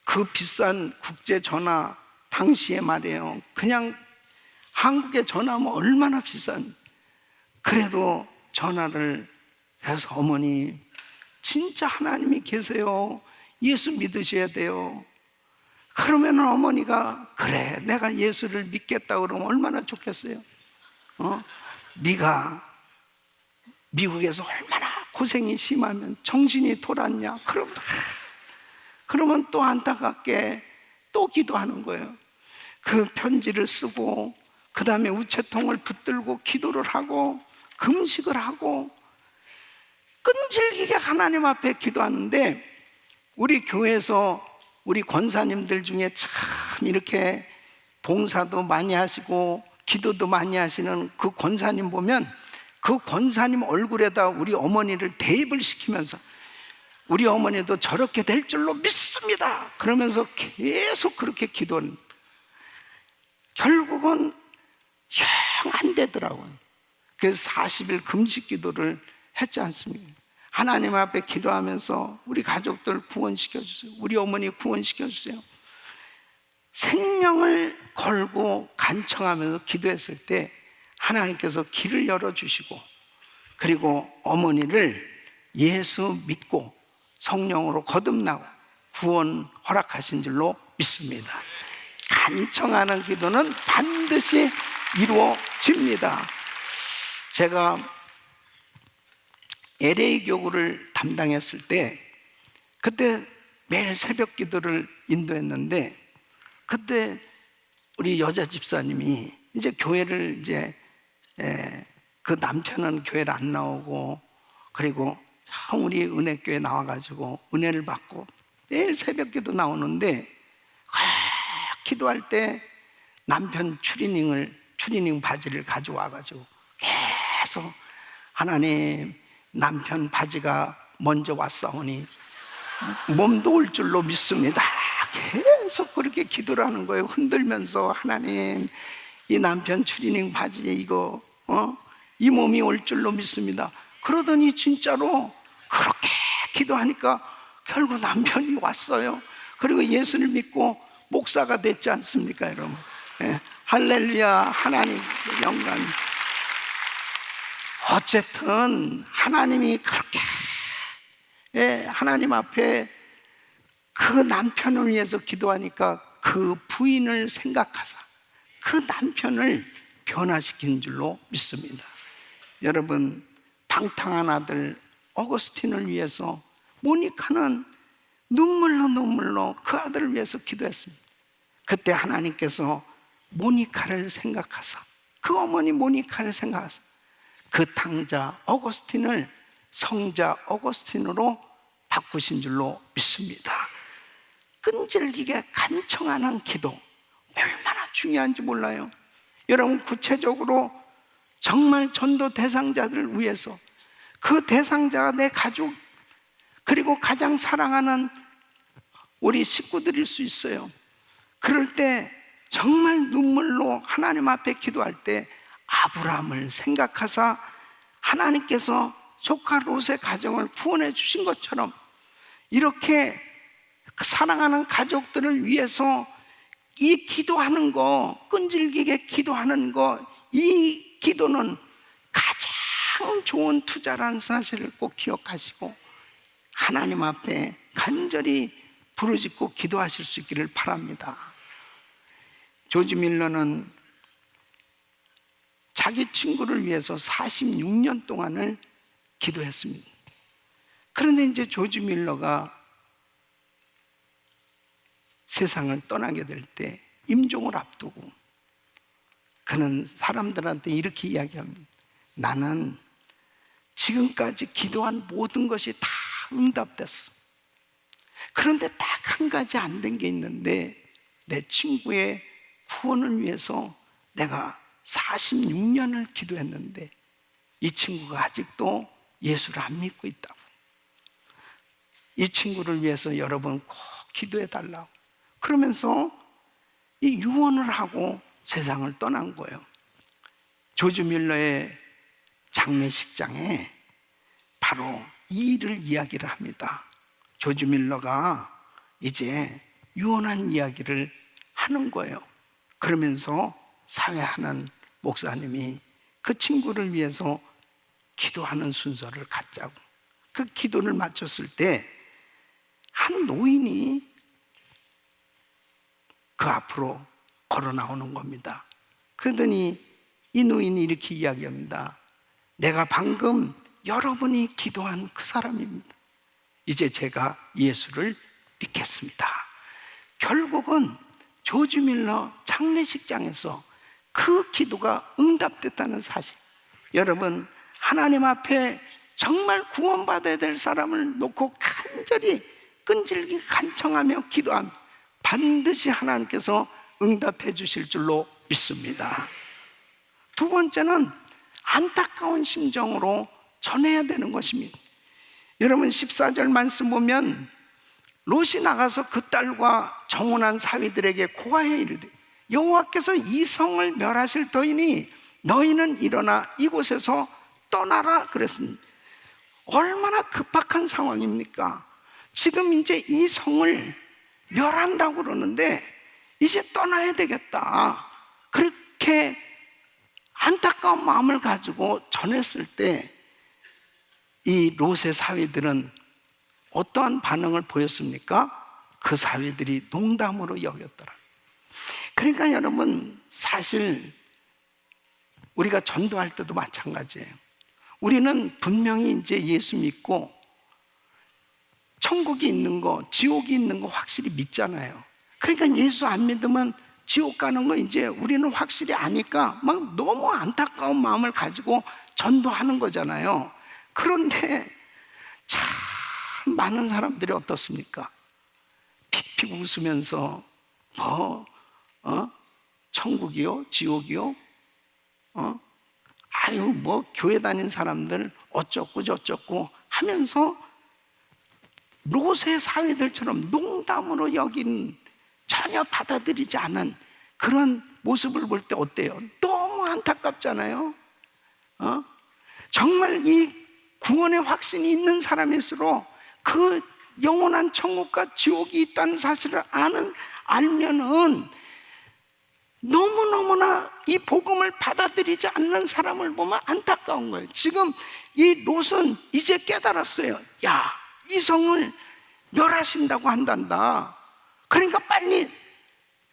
[SPEAKER 5] 그 비싼 국제 전화 당시에 말이에요, 그냥 한국에 전화하면 얼마나 비싼. 그래도 전화를 해서 어머니 진짜 하나님이 계세요, 예수 믿으셔야 돼요. 그러면 어머니가 그래 내가 예수를 믿겠다 그러면 얼마나 좋겠어요. 네가 미국에서 얼마나 고생이 심하면 정신이 돌았냐. 그러면 또 안타깝게 또 기도하는 거예요. 그 편지를 쓰고 그 다음에 우체통을 붙들고 기도를 하고 금식을 하고 끈질기게 하나님 앞에 기도하는데, 우리 교회에서 우리 권사님들 중에 참 이렇게 봉사도 많이 하시고 기도도 많이 하시는 그 권사님 보면 그 권사님 얼굴에다 우리 어머니를 대입을 시키면서 우리 어머니도 저렇게 될 줄로 믿습니다 그러면서 계속 그렇게 기도는, 결국은 영 안 되더라고요. 그래서 40일 금식 기도를 했지 않습니까? 하나님 앞에 기도하면서 우리 가족들 구원시켜 주세요, 우리 어머니 구원시켜 주세요. 생명을 걸고 간청하면서 기도했을 때 하나님께서 길을 열어주시고, 그리고 어머니를 예수 믿고 성령으로 거듭나고 구원 허락하신 줄로 믿습니다. 간청하는 기도는 반드시 이루어집니다. 제가 LA 교구를 담당했을 때 그때 매일 새벽 기도를 인도했는데, 그때 우리 여자 집사님이 이제 교회를 그 남편은 교회를 안 나오고, 그리고 참 우리 은혜교회 나와가지고 은혜를 받고 매일 새벽 기도 나오는데, 기도할 때 남편 추리닝 바지를 가져와가지고 계속 하나님 남편 바지가 먼저 왔사오니 몸도 올 줄로 믿습니다. 계속 그렇게 기도를 하는 거예요. 흔들면서 하나님 이 남편 추리닝 바지 이거 이 몸이 올 줄로 믿습니다. 그러더니 진짜로 그렇게 기도하니까 결국 남편이 왔어요. 그리고 예수를 믿고 목사가 됐지 않습니까, 여러분? 예, 할렐루야, 하나님 영광. 어쨌든 하나님이 그렇게 하나님 앞에 그 남편을 위해서 기도하니까 그 부인을 생각하사 그 남편을 변화시킨 줄로 믿습니다. 여러분, 방탕한 아들 어거스틴을 위해서 모니카는 눈물로 그 아들을 위해서 기도했습니다. 그때 하나님께서 모니카를 생각하사, 그 어머니 모니카를 생각하사 그 탕자 어거스틴을 성자 어거스틴으로 바꾸신 줄로 믿습니다. 끈질기게 간청하는 기도 얼마나 중요한지 몰라요. 여러분, 구체적으로 정말 전도 대상자들을 위해서, 그 대상자가 내 가족 그리고 가장 사랑하는 우리 식구들일 수 있어요. 그럴 때 정말 눈물로 하나님 앞에 기도할 때 아브라함을 생각하사 하나님께서 조카 롯의 가정을 구원해 주신 것처럼 이렇게 사랑하는 가족들을 위해서 이 기도하는 거, 끈질기게 기도하는 거, 이 기도는 가장 좋은 투자라는 사실을 꼭 기억하시고 하나님 앞에 간절히 부르짖고 기도하실 수 있기를 바랍니다. 조지 밀러는 자기 친구를 위해서 46년 동안을 기도했습니다. 그런데 이제 조지 밀러가 세상을 떠나게 될 때 임종을 앞두고 그는 사람들한테 이렇게 이야기합니다. 나는 지금까지 기도한 모든 것이 다 응답됐어. 그런데 딱 한 가지 안 된 게 있는데 내 친구의 구원을 위해서 내가 46년을 기도했는데 이 친구가 아직도 예수를 안 믿고 있다고. 이 친구를 위해서 여러분 꼭 기도해 달라고. 그러면서 이 유언을 하고 세상을 떠난 거예요. 조지 밀러의 장례식장에 바로 이 일을 이야기를 합니다. 조지 밀러가 이제 유언한 이야기를 하는 거예요. 그러면서 사회하는 목사님이 그 친구를 위해서 기도하는 순서를 갖자고. 그 기도를 마쳤을 때 한 노인이 그 앞으로 걸어 나오는 겁니다. 그러더니 이 노인이 이렇게 이야기합니다. 내가 방금 여러분이 기도한 그 사람입니다. 이제 제가 예수를 믿겠습니다. 결국은 조지 밀러 장례식장에서 그 기도가 응답됐다는 사실. 여러분, 하나님 앞에 정말 구원받아야 될 사람을 놓고 간절히 끈질기 간청하며 기도하면 반드시 하나님께서 응답해 주실 줄로 믿습니다. 두 번째는 안타까운 심정으로 전해야 되는 것입니다. 여러분 14절 말씀 보면 롯이 나가서 그 딸과 정혼한 사위들에게 고하여 이르되 여호와께서 이 성을 멸하실 터이니 너희는 일어나 이곳에서 떠나라 그랬습니다. 얼마나 급박한 상황입니까? 지금 이제 이 성을 멸한다고 그러는데 이제 떠나야 되겠다. 그렇게 안타까운 마음을 가지고 전했을 때 이 롯의 사위들은 어떠한 반응을 보였습니까? 그 사위들이 농담으로 여겼더라. 그러니까 여러분, 사실 우리가 전도할 때도 마찬가지예요. 우리는 분명히 이제 예수 믿고 천국이 있는 거, 지옥이 있는 거 확실히 믿잖아요. 그러니까 예수 안 믿으면 지옥 가는 거 이제 우리는 확실히 아니까 막 너무 안타까운 마음을 가지고 전도하는 거잖아요. 그런데 참 많은 사람들이 어떻습니까? 픽픽 웃으면서 천국이요? 지옥이요? 아유 뭐 교회 다닌 사람들 어쩌고 저쩌고 하면서 롯의 사위들처럼 농담으로 여긴, 전혀 받아들이지 않은 그런 모습을 볼 때 어때요? 너무 안타깝잖아요. 정말 이 구원의 확신이 있는 사람일수록 그 영원한 천국과 지옥이 있다는 사실을 알면은 너무너무나 이 복음을 받아들이지 않는 사람을 보면 안타까운 거예요. 지금 이 롯은 이제 깨달았어요. 야, 이 성을 멸하신다고 한단다. 그러니까 빨리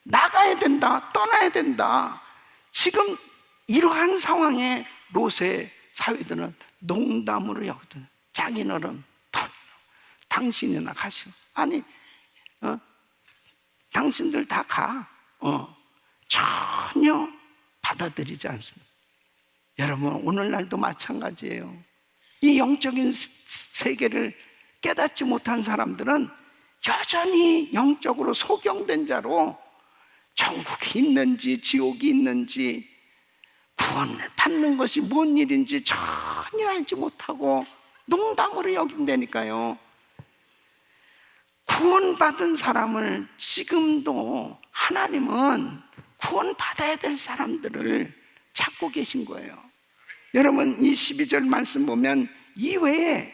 [SPEAKER 5] 나가야 된다. 떠나야 된다. 지금 이러한 상황에 롯의 사위들은 농담으로 여기든 자기네는 당신이나 가시오. 아니 당신들 다 가. 전혀 받아들이지 않습니다. 여러분 오늘날도 마찬가지예요. 이 영적인 세계를 깨닫지 못한 사람들은 여전히 영적으로 소경된 자로 천국이 있는지 지옥이 있는지 구원을 받는 것이 뭔 일인지 전혀 알지 못하고 농담으로 여긴다니까요. 구원받은 사람을 지금도 하나님은 구원받아야 될 사람들을 찾고 계신 거예요. 여러분 이 12절 말씀 보면 이외에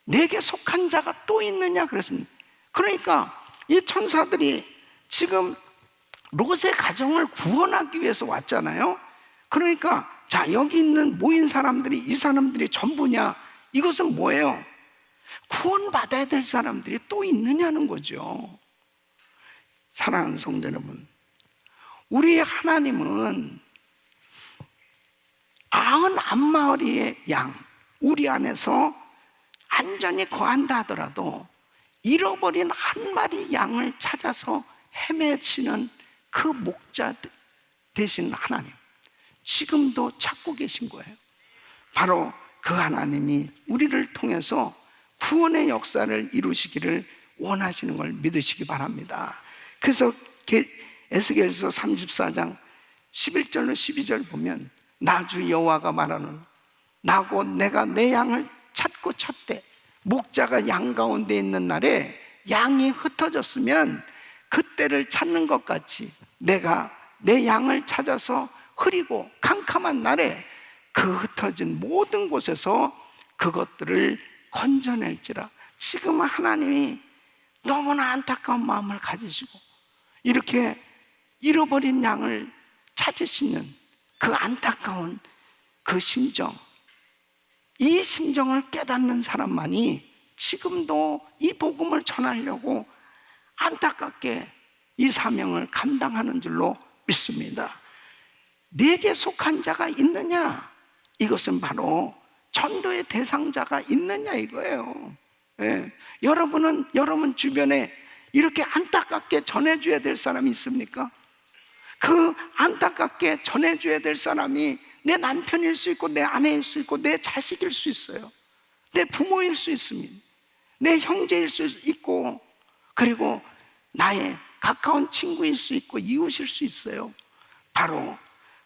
[SPEAKER 5] 내게 속한 자가 또 있느냐 그랬습니다. 그러니까 이 천사들이 지금 롯의 가정을 구원하기 위해서 왔잖아요. 그러니까 자 여기 있는 모인 사람들이 이 사람들이 전부냐? 이것은 뭐예요? 구원받아야 될 사람들이 또 있느냐는 거죠. 사랑하는 성도 여러분, 우리 하나님은 91마리의 양 우리 안에서 안전히 거한다 하더라도 잃어버린 한 마리 양을 찾아서 헤매치는 그 목자 되신 하나님, 지금도 찾고 계신 거예요. 바로 그 하나님이 우리를 통해서 구원의 역사를 이루시기를 원하시는 걸 믿으시기 바랍니다. 그래서 에스겔서 34장 11절로 12절 보면 나 주 여호와가 말하는 나 곧 내가 내 양을 찾고 찾되 목자가 양 가운데 있는 날에 양이 흩어졌으면 그때를 찾는 것 같이 내가 내 양을 찾아서 흐리고 캄캄한 날에 그 흩어진 모든 곳에서 그것들을 건져낼지라. 지금 하나님이 너무나 안타까운 마음을 가지시고 이렇게 잃어버린 양을 찾으시는 그 안타까운 그 심정, 이 심정을 깨닫는 사람만이 지금도 이 복음을 전하려고 안타깝게 이 사명을 감당하는 줄로 믿습니다. 내게 속한 자가 있느냐? 이것은 바로 전도의 대상자가 있느냐 이거예요. 예. 여러분 주변에 이렇게 안타깝게 전해줘야 될 사람이 있습니까? 그 안타깝게 전해줘야 될 사람이 내 남편일 수 있고 내 아내일 수 있고 내 자식일 수 있어요. 내 부모일 수 있습니다. 내 형제일 수 있고 그리고 나의 가까운 친구일 수 있고 이웃일 수 있어요. 바로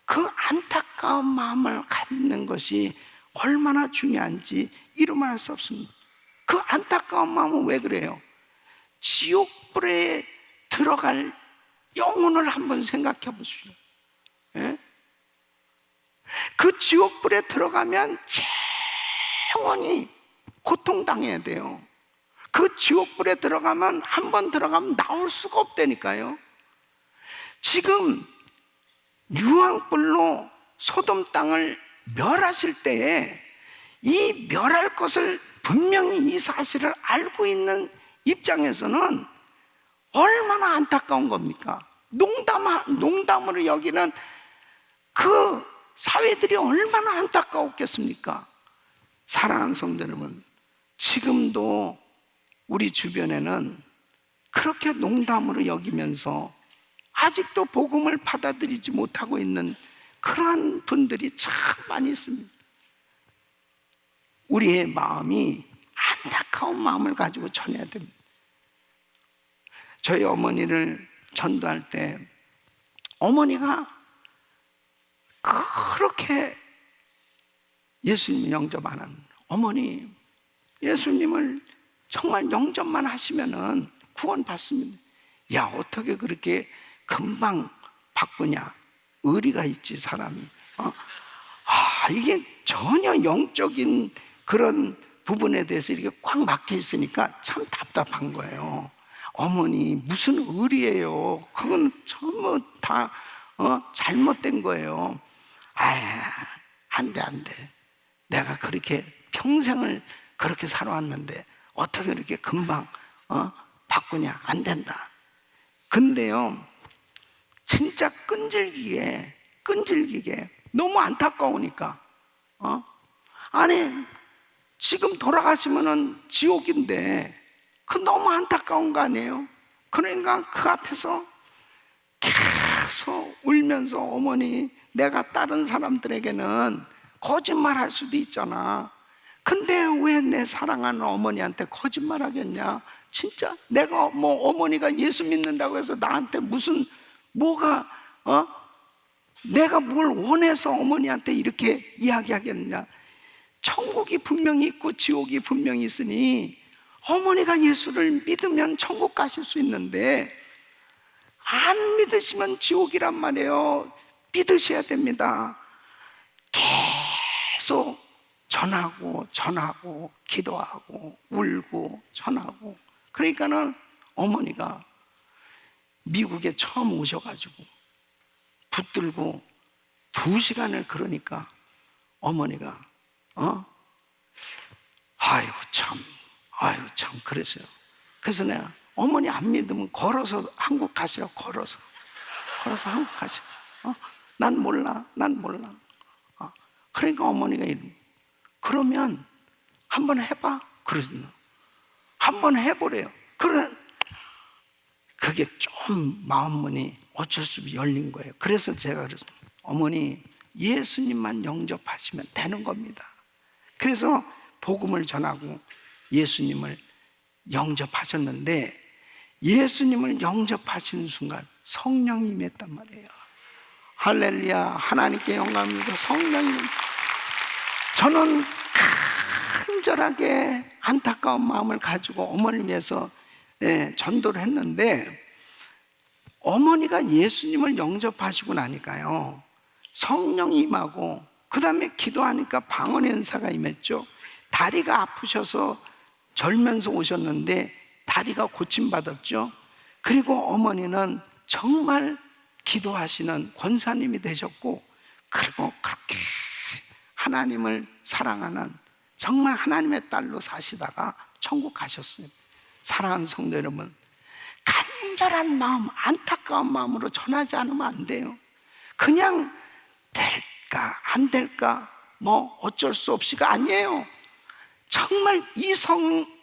[SPEAKER 5] 그 안타까운 마음을 갖는 것이 얼마나 중요한지 이루말할 수 없습니다. 그 안타까운 마음은 왜 그래요? 지옥불에 들어갈 영혼을 한번 생각해 보십시오. 예? 그 지옥불에 들어가면 영원히 고통당해야 돼요. 그 지옥불에 들어가면 한 번 들어가면 나올 수가 없다니까요. 지금 유황불로 소돔 땅을 멸하실 때에 이 멸할 것을 분명히 이 사실을 알고 있는 입장에서는 얼마나 안타까운 겁니까? 농담으로 여기는 그 사회들이 얼마나 안타까웠겠습니까? 사랑하는 성도 여러분, 지금도 우리 주변에는 그렇게 농담으로 여기면서 아직도 복음을 받아들이지 못하고 있는 그러한 분들이 참 많이 있습니다. 우리의 마음이 안타까운 마음을 가지고 전해야 됩니다. 저희 어머니를 전도할 때 어머니가 그렇게 예수님 영접 안 하는 어머니, 예수님을 정말 영접만 하시면은 구원 받습니다. 야, 어떻게 그렇게 금방 바꾸냐? 의리가 있지 사람이. 이게 전혀 영적인 그런 부분에 대해서 이렇게 꽉 막혀 있으니까 참 답답한 거예요. 어머니 무슨 의리예요? 그건 전부 다 잘못된 거예요. 안 돼. 내가 그렇게 평생을 그렇게 살아왔는데 어떻게 그렇게 금방 바꾸냐? 안 된다. 근데요, 진짜 끈질기게 너무 안타까우니까 아니 지금 돌아가시면은 지옥인데 그 너무 안타까운 거 아니에요? 그러니까 그 앞에서 계속 울면서 어머니, 내가 다른 사람들에게는 거짓말할 수도 있잖아. 근데 왜 내 사랑하는 어머니한테 거짓말 하겠냐? 진짜 내가 뭐 어머니가 예수 믿는다고 해서 나한테 내가 뭘 원해서 어머니한테 이렇게 이야기하겠느냐? 천국이 분명히 있고 지옥이 분명히 있으니 어머니가 예수를 믿으면 천국 가실 수 있는데 안 믿으시면 지옥이란 말이에요. 믿으셔야 됩니다. 계속 전하고 기도하고 울고 전하고. 그러니까는 어머니가 미국에 처음 오셔가지고 붙들고 2시간을 그러니까 어머니가 아이고 참 그랬어요. 그래서 내가 어머니 안 믿으면 걸어서 한국 가시오. 걸어서 한국 가시오. 난 몰라. 그러니까 어머니가 이러니 그러면 한번 해봐. 그러시나 한번 해보래요. 그게 좀 마음문이 어쩔 수 없이 열린 거예요. 그래서 제가 그랬어요. 어머니, 예수님만 영접하시면 되는 겁니다. 그래서 복음을 전하고 예수님을 영접하셨는데 예수님을 영접하시는 순간 성령이 임했단 말이에요. 할렐루야. 하나님께 영광입니다. 성령이. 저는 간절하게 안타까운 마음을 가지고 어머니를 위해서 전도를 했는데, 어머니가 예수님을 영접하시고 나니까요, 성령이 임하고 그 다음에 기도하니까 방언의 은사가 임했죠. 다리가 아프셔서 절면서 오셨는데 다리가 고침받았죠. 그리고 어머니는 정말 기도하시는 권사님이 되셨고, 그리고 그렇게 하나님을 사랑하는 정말 하나님의 딸로 사시다가 천국 가셨어요. 사랑하는 성도 여러분, 간절한 마음, 안타까운 마음으로 전하지 않으면 안 돼요. 그냥 될까 안 될까 뭐 어쩔 수 없이가 아니에요. 정말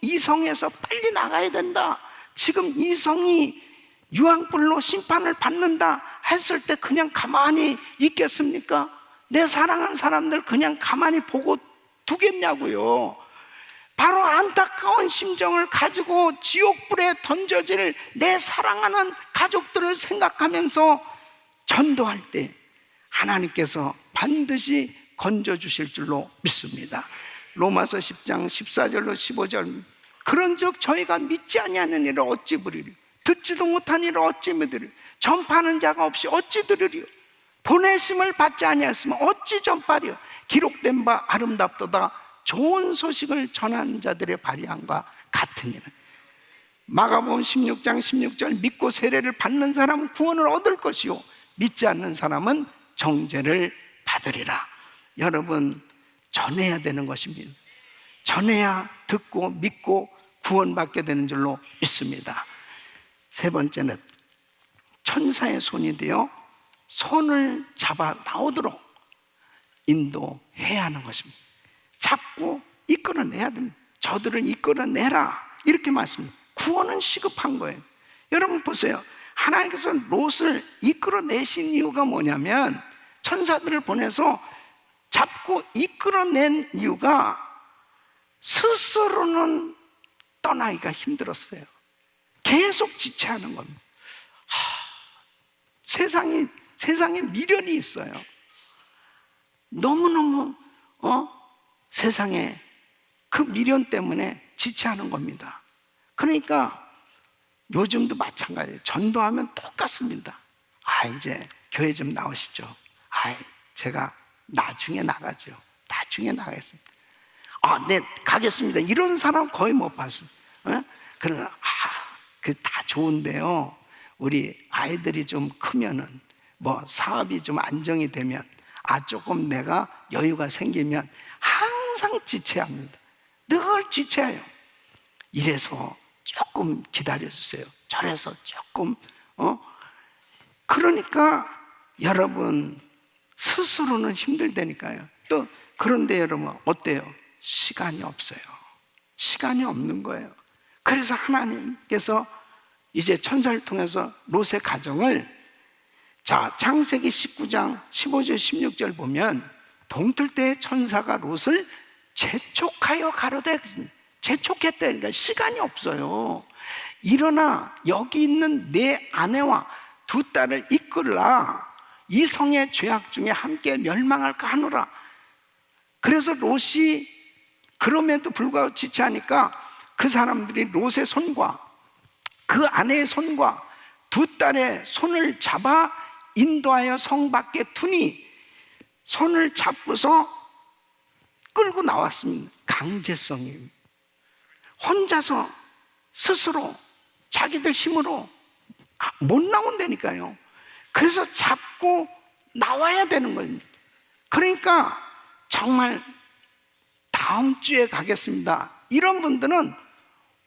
[SPEAKER 5] 이성에서 빨리 나가야 된다. 지금 이성이 유황불로 심판을 받는다 했을 때 그냥 가만히 있겠습니까? 내 사랑하는 사람들 그냥 가만히 보고 두겠냐고요. 바로 안타까운 심정을 가지고 지옥불에 던져질 내 사랑하는 가족들을 생각하면서 전도할 때 하나님께서 반드시 건져주실 줄로 믿습니다. 로마서 10장 14절로 15절, 그런즉 저희가 믿지 아니하는 일을 어찌 부리리요? 듣지도 못한 일을 어찌 믿으리요? 전파하는 자가 없이 어찌 들으리요? 보내심을 받지 아니하였으면 어찌 전파리요? 기록된 바 아름답도다 좋은 소식을 전하는 자들의 발의함과 같으니는. 마가복음 16장 16절, 믿고 세례를 받는 사람은 구원을 얻을 것이요 믿지 않는 사람은 정죄를 받으리라. 여러분, 전해야 되는 것입니다. 전해야 듣고 믿고 구원받게 되는 줄로 믿습니다. 세 번째는 천사의 손이 되어 손을 잡아 나오도록 인도해야 하는 것입니다. 잡고 이끌어내야 됩니다. 저들을 이끌어내라, 이렇게 말씀합니다. 구원은 시급한 거예요. 여러분 보세요. 하나님께서 롯을 이끌어내신 이유가 뭐냐면, 천사들을 보내서 잡고 이끌어낸 이유가 스스로는 떠나기가 힘들었어요. 계속 지체하는 겁니다. 세상에 미련이 있어요. 너무너무 세상에 그 미련 때문에 지체하는 겁니다. 그러니까 요즘도 마찬가지예요. 전도하면 똑같습니다. 이제 교회 좀 나오시죠. 제가 나중에 나가죠. 나중에 나가겠습니다. 네, 가겠습니다. 이런 사람 거의 못 봤어요. 그러나 그 다 좋은데요, 우리 아이들이 좀 크면은, 뭐 사업이 좀 안정이 되면, 조금 내가 여유가 생기면 항상 지체합니다. 늘 지체해요. 이래서 조금 기다려주세요. 저래서 조금 그러니까 여러분 스스로는 힘들다니까요. 또 그런데 여러분 어때요? 시간이 없어요. 시간이 없는 거예요. 그래서 하나님께서 이제 천사를 통해서 롯의 가정을, 창세기 19장 15절 16절 보면, 동틀 때 천사가 롯을 재촉하여 가로되, 재촉했다. 그러니까 시간이 없어요. 일어나 여기 있는 내 아내와 두 딸을 이끌라. 이 성의 죄악 중에 함께 멸망할까 하노라. 그래서 롯이 그럼에도 불구하고 지체하니까 그 사람들이 롯의 손과 그 아내의 손과 두 딸의 손을 잡아 인도하여 성 밖에 두니, 손을 잡고서 끌고 나왔습니다. 강제성이. 혼자서 스스로 자기들 힘으로 못 나온다니까요. 그래서 잡고 나와야 되는 겁니다. 그러니까 정말 다음 주에 가겠습니다, 이런 분들은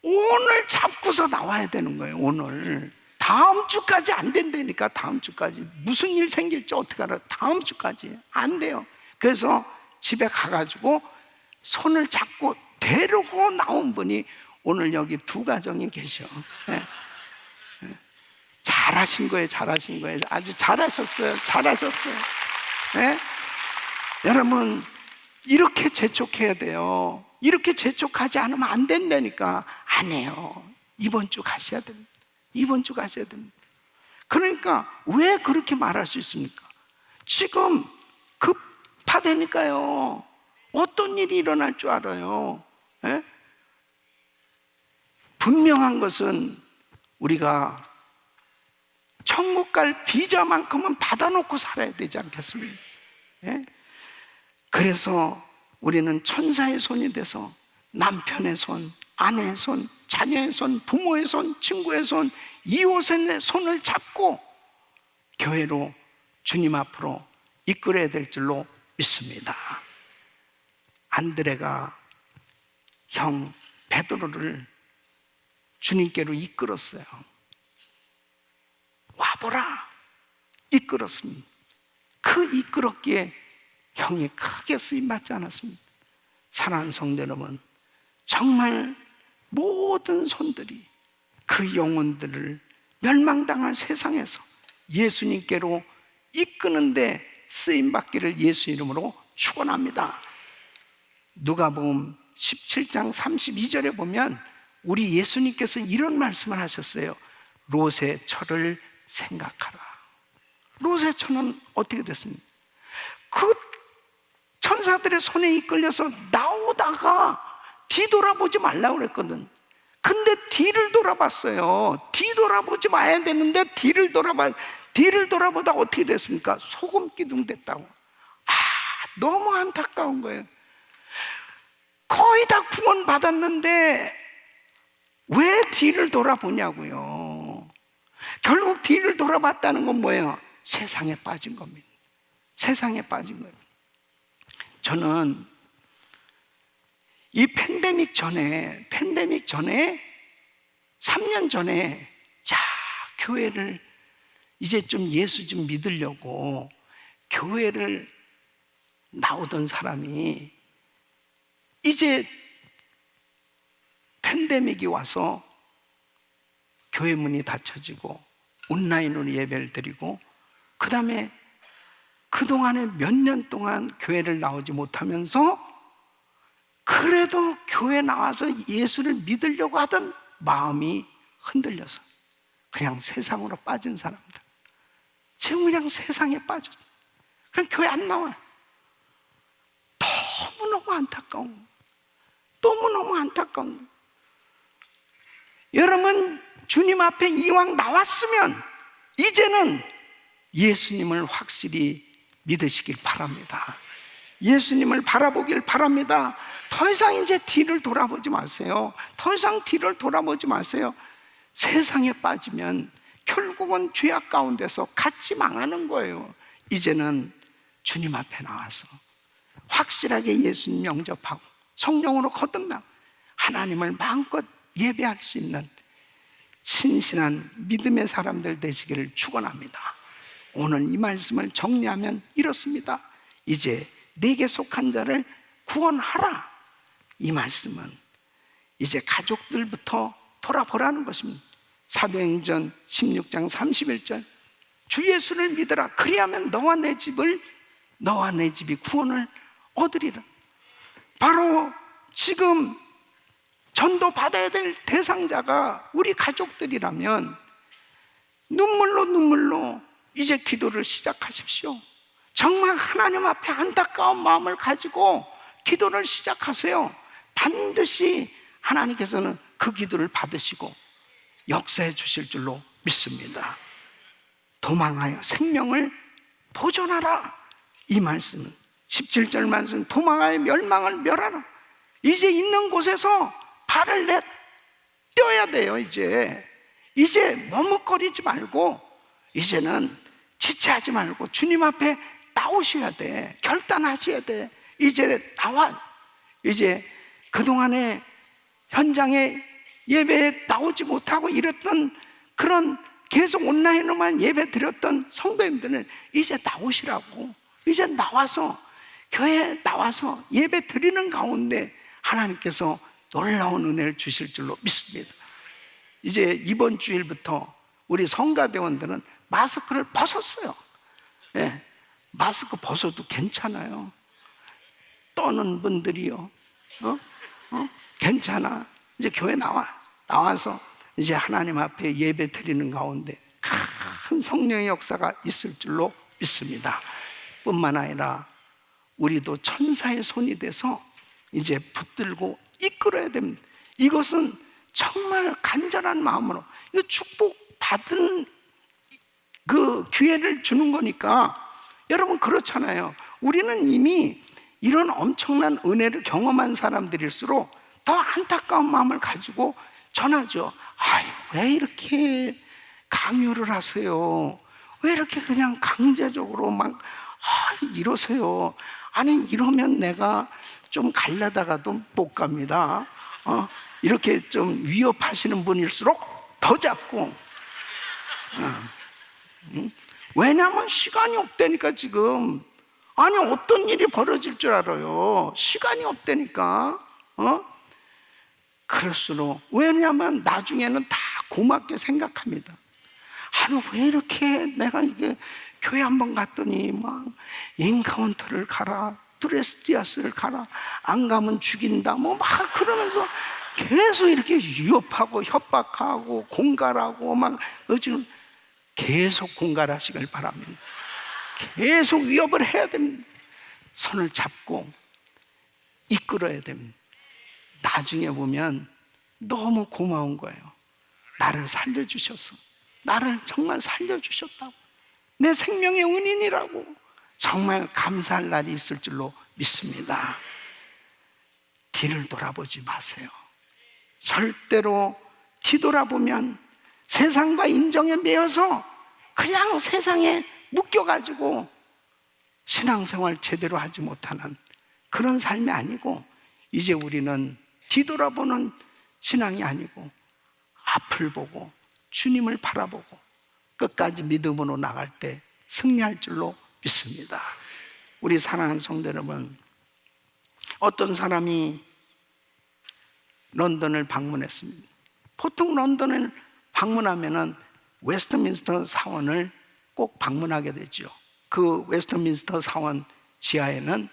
[SPEAKER 5] 오늘 잡고서 나와야 되는 거예요. 오늘. 다음 주까지 안 된다니까. 다음 주까지 무슨 일 생길지 어떻게 알아? 다음 주까지 안 돼요. 그래서 집에 가가지고 손을 잡고 데리고 나온 분이 오늘 여기 두 가정이 계셔. 네. 잘하신 거예요. 잘하신 거예요. 아주 잘하셨어요. 잘하셨어요. 네? 여러분, 이렇게 재촉해야 돼요. 이렇게 재촉하지 않으면 안 된다니까. 안 해요. 이번 주 가셔야 됩니다. 이번 주 가셔야 됩니다. 그러니까 왜 그렇게 말할 수 있습니까? 지금 급하다니까요. 어떤 일이 일어날 줄 알아요? 예? 분명한 것은 우리가 천국 갈 비자만큼은 받아놓고 살아야 되지 않겠습니까? 예? 그래서 우리는 천사의 손이 돼서 남편의 손, 아내의 손, 자녀의 손, 부모의 손, 친구의 손, 이웃의 손을 잡고 교회로 주님 앞으로 이끌어야 될 줄로 믿습니다. 안드레가 형 베드로를 주님께로 이끌었어요. 와보라, 이끌었습니다. 그 이끌었기에 형이 크게 쓰임받지 않았습니다. 사랑하는 성도 여러분, 정말 모든 손들이 그 영혼들을 멸망당한 세상에서 예수님께로 이끄는데 쓰임받기를 예수 이름으로 축원합니다. 누가복음 17장 32절에 보면 우리 예수님께서 이런 말씀을 하셨어요. 롯의 처를 생각하라. 롯의 처는 어떻게 됐습니까? 그 천사들의 손에 이끌려서 나오다가 뒤돌아보지 말라고 그랬거든. 근데 뒤를 돌아봤어요. 뒤돌아보지 마야 되는데 뒤를 돌아보다 어떻게 됐습니까? 소금 기둥 됐다고. 너무 안타까운 거예요. 거의 다 구원 받았는데 왜 뒤를 돌아보냐고요. 결국 뒤를 돌아봤다는 건 뭐예요? 세상에 빠진 겁니다. 세상에 빠진 거예요. 저는 이 팬데믹 전에 3년 전에 교회를 이제 좀 예수 좀 믿으려고 교회를 나오던 사람이 이제 팬데믹이 와서 교회 문이 닫혀지고 온라인으로 예배를 드리고 그 다음에 그동안에 몇 년 동안 교회를 나오지 못하면서 그래도 교회 나와서 예수를 믿으려고 하던 마음이 흔들려서 그냥 세상으로 빠진 사람들, 지금 그냥 세상에 빠져 그냥 교회 안 나와요. 너무너무 안타까운, 너무너무 안타까운 거예요. 여러분, 주님 앞에 이왕 나왔으면 이제는 예수님을 확실히 믿으시길 바랍니다. 예수님을 바라보길 바랍니다. 더 이상 이제 뒤를 돌아보지 마세요. 더 이상 뒤를 돌아보지 마세요. 세상에 빠지면 결국은 죄악 가운데서 같이 망하는 거예요. 이제는 주님 앞에 나와서 확실하게 예수님 영접하고 성령으로 거듭나고 하나님을 마음껏 예배할 수 있는 신실한 믿음의 사람들 되시기를 축원합니다. 오늘 이 말씀을 정리하면 이렇습니다. 이제 내게 속한 자를 구원하라. 이 말씀은 이제 가족들부터 돌아보라는 것입니다. 사도행전 16장 31절, 주 예수를 믿으라. 그리하면 너와 내 집이 구원을 얻으리라. 바로 지금 전도 받아야 될 대상자가 우리 가족들이라면 눈물로 이제 기도를 시작하십시오. 정말 하나님 앞에 안타까운 마음을 가지고 기도를 시작하세요. 반드시 하나님께서는 그 기도를 받으시고 역사해 주실 줄로 믿습니다. 도망하여 생명을 보존하라. 이 말씀은 17절 말씀, 도망하여 멸망을 멸하라. 이제 있는 곳에서 발을 떼어야 돼요. 이제 머뭇거리지 말고 이제는 지체하지 말고 주님 앞에 나오셔야 돼. 결단하셔야 돼. 이제 나와. 이제 그동안에 현장에 예배에 나오지 못하고 이랬던 그런 계속 온라인으로만 예배 드렸던 성도님들은 이제 나오시라고. 이제 나와서 교회에 나와서 예배 드리는 가운데 하나님께서 놀라운 은혜를 주실 줄로 믿습니다. 이제 이번 주일부터 우리 성가대원들은 마스크를 벗었어요. 예, 마스크 벗어도 괜찮아요. 떠는 분들이요, 괜찮아. 이제 교회 나와서 이제 하나님 앞에 예배 드리는 가운데 큰 성령의 역사가 있을 줄로 믿습니다. 뿐만 아니라 우리도 천사의 손이 돼서 이제 붙들고 이끌어야 됩니다. 이것은 정말 간절한 마음으로, 이거 축복받은 그 기회를 주는 거니까. 여러분 그렇잖아요. 우리는 이미 이런 엄청난 은혜를 경험한 사람들일수록 더 안타까운 마음을 가지고 전하죠. 아이, 왜 이렇게 강요를 하세요? 왜 이렇게 그냥 강제적으로 막 이러세요? 아니, 이러면 내가 좀 가려다가도 못 갑니다. 이렇게 좀 위협하시는 분일수록 더 잡고. 왜냐하면 시간이 없다니까 지금. 아니, 어떤 일이 벌어질 줄 알아요? 시간이 없다니까. 그럴수록, 왜냐하면 나중에는 다 고맙게 생각합니다. 아니, 왜 이렇게 내가 이게 교회 한번 갔더니 막 인카운터를 가라, 드레스디아스를 가라, 안 가면 죽인다, 뭐 막 그러면서 계속 이렇게 위협하고 협박하고 공갈하고 막 지금 계속 공갈하시길 바랍니다. 계속 위협을 해야 됩니다. 손을 잡고 이끌어야 됩니다. 나중에 보면 너무 고마운 거예요. 나를 살려주셔서, 나를 정말 살려주셨다고, 내 생명의 은인이라고 정말 감사할 날이 있을 줄로 믿습니다. 뒤를 돌아보지 마세요. 절대로 뒤돌아보면 세상과 인정에 매여서 그냥 세상에 묶여가지고 신앙생활 제대로 하지 못하는 그런 삶이 아니고, 이제 우리는 뒤돌아보는 신앙이 아니고 앞을 보고 주님을 바라보고 끝까지 믿음으로 나갈 때 승리할 줄로 믿습니다. 우리 사랑하는 성도 여러분, 어떤 사람이 런던을 방문했습니다. 보통 런던을 방문하면은 웨스트민스터 사원을 꼭 방문하게 되죠. 그 웨스트민스터 사원 지하에는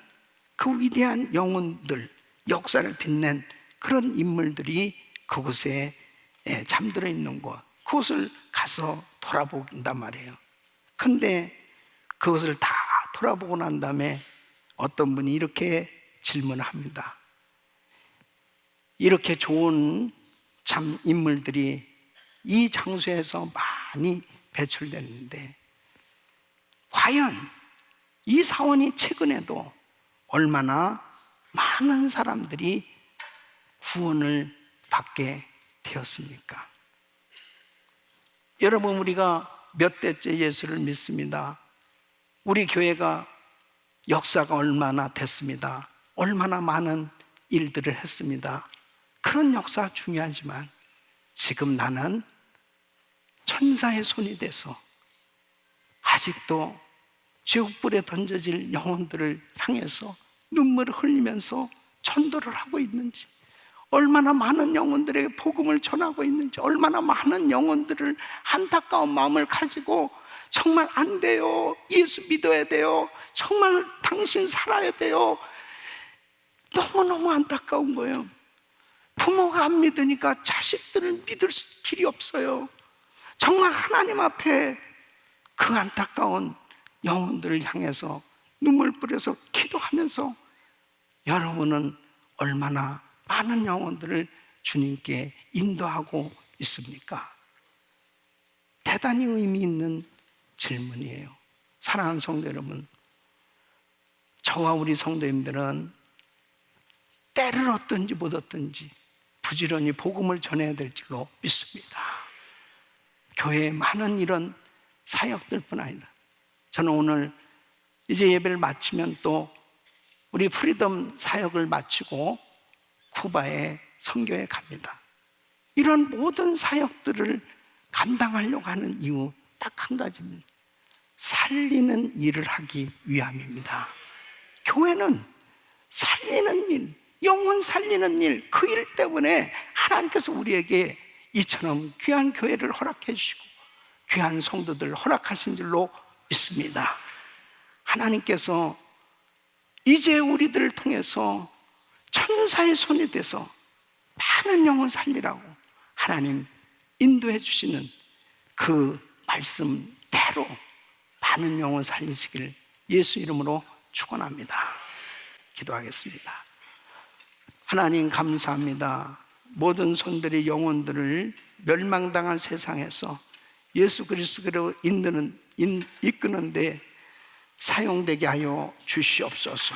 [SPEAKER 5] 그 위대한 영혼들, 역사를 빛낸 그런 인물들이 그곳에 잠들어 있는 곳, 그곳을 가서 돌아본단 말이에요. 근데 그것을 다 돌아보고 난 다음에 어떤 분이 이렇게 질문을 합니다. 이렇게 좋은 참 인물들이 이 장소에서 많이 배출됐는데 과연 이 사원이 최근에도 얼마나 많은 사람들이 구원을 받게 되었습니까? 여러분, 우리가 몇 대째 예수를 믿습니다. 우리 교회가 역사가 얼마나 됐습니다. 얼마나 많은 일들을 했습니다. 그런 역사 중요하지만 지금 나는 천사의 손이 돼서 아직도 제국불에 던져질 영혼들을 향해서 눈물을 흘리면서 전도를 하고 있는지, 얼마나 많은 영혼들에게 복음을 전하고 있는지, 얼마나 많은 영혼들을 안타까운 마음을 가지고 정말 안 돼요, 예수 믿어야 돼요, 정말 당신 살아야 돼요, 너무너무 안타까운 거예요. 부모가 안 믿으니까 자식들을 믿을 길이 없어요. 정말 하나님 앞에 그 안타까운 영혼들을 향해서 눈물 뿌려서 기도하면서 여러분은 얼마나 많은 영혼들을 주님께 인도하고 있습니까? 대단히 의미 있는 질문이에요. 사랑하는 성도 여러분, 저와 우리 성도님들은 때를 얻든지 못 얻든지 부지런히 복음을 전해야 될 줄로 믿습니다. 교회에 많은 이런 사역들뿐 아니라 저는 오늘 이제 예배를 마치면 또 우리 프리덤 사역을 마치고 쿠바의 선교에 갑니다. 이런 모든 사역들을 감당하려고 하는 이유 딱 한 가지입니다. 살리는 일을 하기 위함입니다. 교회는 살리는 일, 영혼 살리는 일, 그 일 때문에 하나님께서 우리에게 이처럼 귀한 교회를 허락해 주시고 귀한 성도들 허락하신 줄로 믿습니다. 하나님께서 이제 우리들을 통해서 천사의 손이 돼서 많은 영혼 살리라고 하나님 인도해 주시는 그 말씀 때로 많은 영혼 살리시길 예수 이름으로 축원합니다. 기도하겠습니다. 하나님 감사합니다. 모든 손들이 영혼들을 멸망당한 세상에서 예수 그리스도로 이끄는데 사용되게 하여 주시옵소서.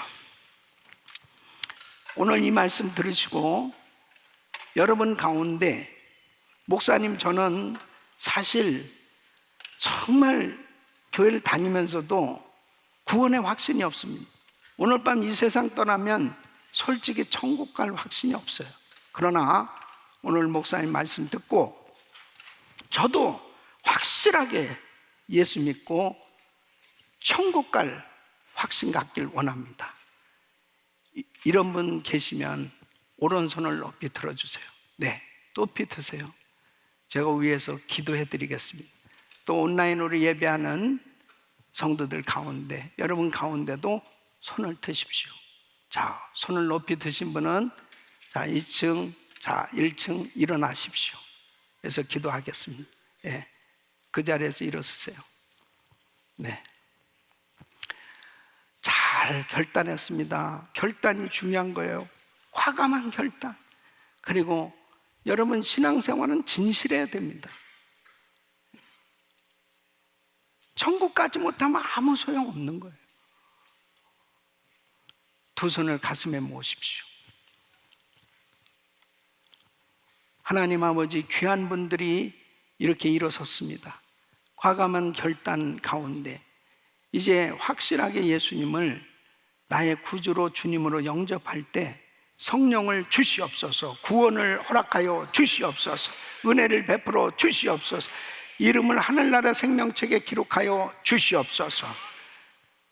[SPEAKER 5] 오늘 이 말씀 들으시고 여러분 가운데 목사님 저는 사실 정말 교회를 다니면서도 구원의 확신이 없습니다. 오늘 밤 이 세상 떠나면 솔직히 천국 갈 확신이 없어요. 그러나 오늘 목사님 말씀 듣고 저도 확실하게 예수 믿고 천국 갈 확신 갖길 원합니다. 이런 분 계시면 오른손을 높이 들어주세요. 네, 높이 드세요. 제가 위에서 기도해 드리겠습니다. 또 온라인으로 예배하는 성도들 가운데 여러분 가운데도 손을 드십시오. 자, 손을 높이 드신 분은 자 2층, 자 1층 일어나십시오. 그래서 기도하겠습니다. 예, 그 자리에서 일어서세요. 네, 잘 결단했습니다. 결단이 중요한 거예요. 과감한 결단. 그리고 여러분 신앙생활은 진실해야 됩니다. 천국 가지 못하면 아무 소용 없는 거예요. 두 손을 가슴에 모으십시오. 하나님 아버지, 귀한 분들이 이렇게 일어섰습니다. 과감한 결단 가운데 이제 확실하게 예수님을 나의 구주로 주님으로 영접할 때 성령을 주시옵소서, 구원을 허락하여 주시옵소서, 은혜를 베풀어 주시옵소서, 이름을 하늘나라 생명책에 기록하여 주시옵소서.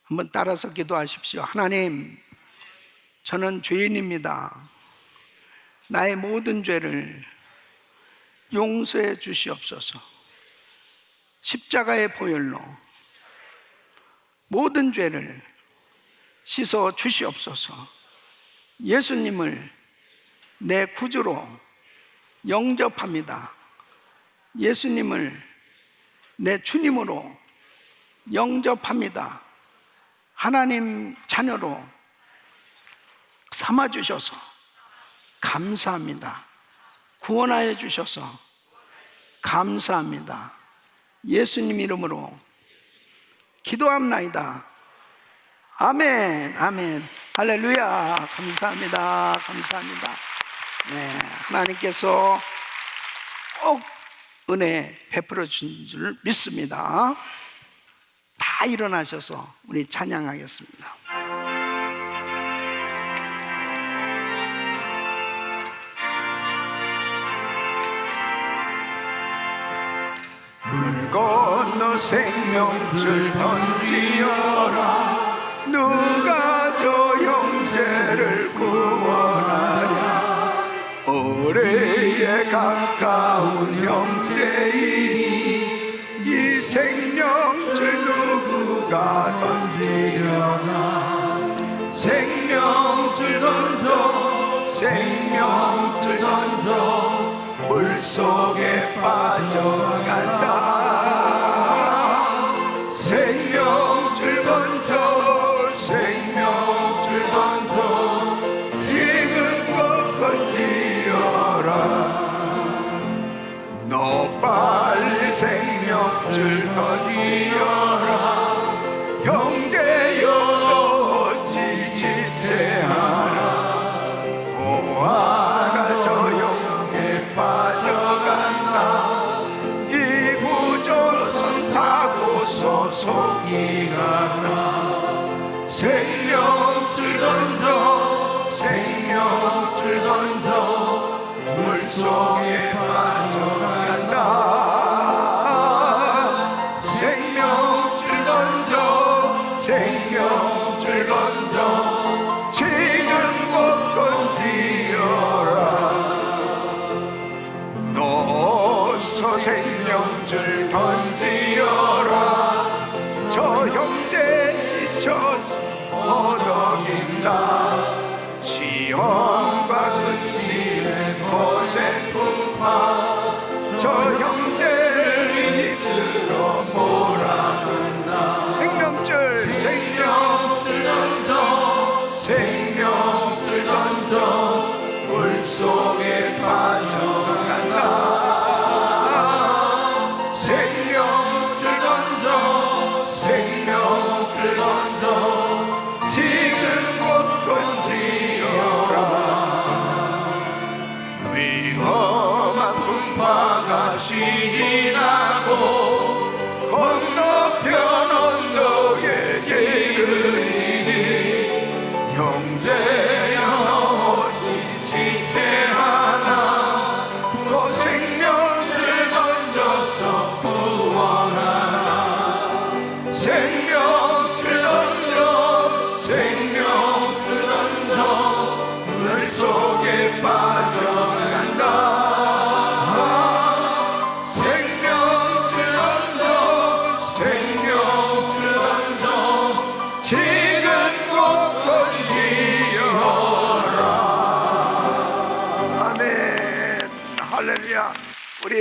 [SPEAKER 5] 한번 따라서 기도하십시오. 하나님, 저는 죄인입니다. 나의 모든 죄를 용서해 주시옵소서. 십자가의 보혈로 모든 죄를 씻어 주시옵소서. 예수님을 내 구주로 영접합니다. 예수님을 내 주님으로 영접합니다. 하나님 자녀로 삼아주셔서 감사합니다. 구원하여 주셔서 감사합니다. 예수님 이름으로 기도합나이다. 아멘, 아멘. 할렐루야. 감사합니다. 감사합니다. 네, 하나님께서 꼭 은혜 베풀어 주신 줄 믿습니다. 다 일어나셔서 우리 찬양하겠습니다. 물 건너 생명줄 던지어라. 누가 저 형제를 구원하랴. 오래에 가까운 형제이니 이 생명줄 누구가 던지려나. 생명줄 던져, 생명줄 던져, 물속에 빠져간다. 생명줄 던져, 생명줄 던져, 지금 것 던지어라. 너 빨리 생명줄 던지어라. 형제여 너 지체하라. 보아라 저 형제 빠져간다. 이 구조선 타고 소속이 가라. 생명줄 던져, 생명줄 던져, 물속에 빠져간다. 생명줄 던져, 생명줄 던져, 지금 곧 던지어라. 너서 생명줄 던지어라. 저 형제 지쳐서 어덕인다. 시험과 근심에 거센 풍파, 저 형제를 입술로 몰아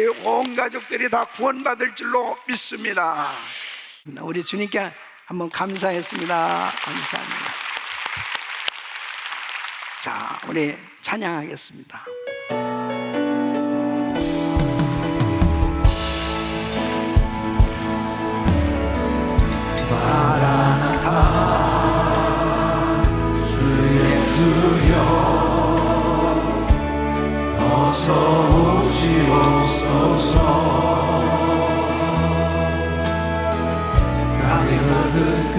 [SPEAKER 5] 온 가족들이 다 구원받을 줄로 믿습니다. 우리 주님께 한번 감사했습니다. 감사합니다. 자, 우리 찬양하겠습니다.
[SPEAKER 1] 주 예수여 어서 오시옵소서. 가게가 끝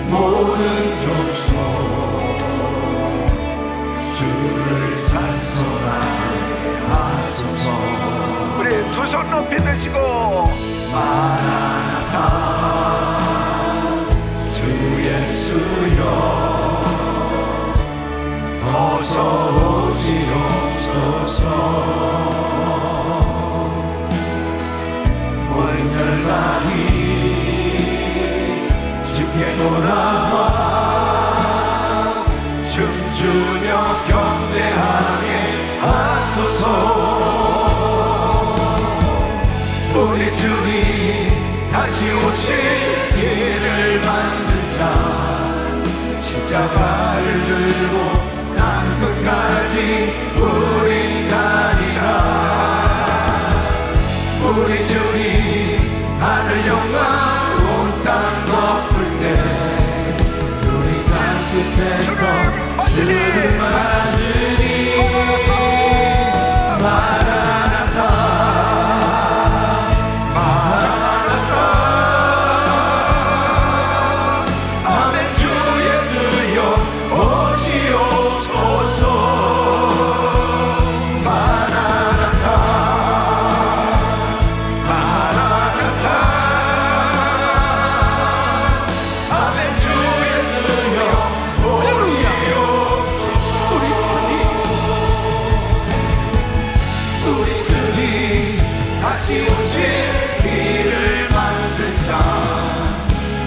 [SPEAKER 1] 모든 족속 주를 찬송하게 하소서.
[SPEAKER 5] 우리 두 손 높이 드시고
[SPEAKER 1] 마라나타 주 예수여 어서 오시옵소서. 모든 열방이 주께 돌아와 춤추며 경배하게 하소서. 우리 주님 다시 오실 길을 만들자. 십자가를 들고 땅 끝까지 우린 가리라. 우리 주님 하늘 영광 온 땅 덮을 때 우리 땅 끝에서 주를 맞으리. 마라나타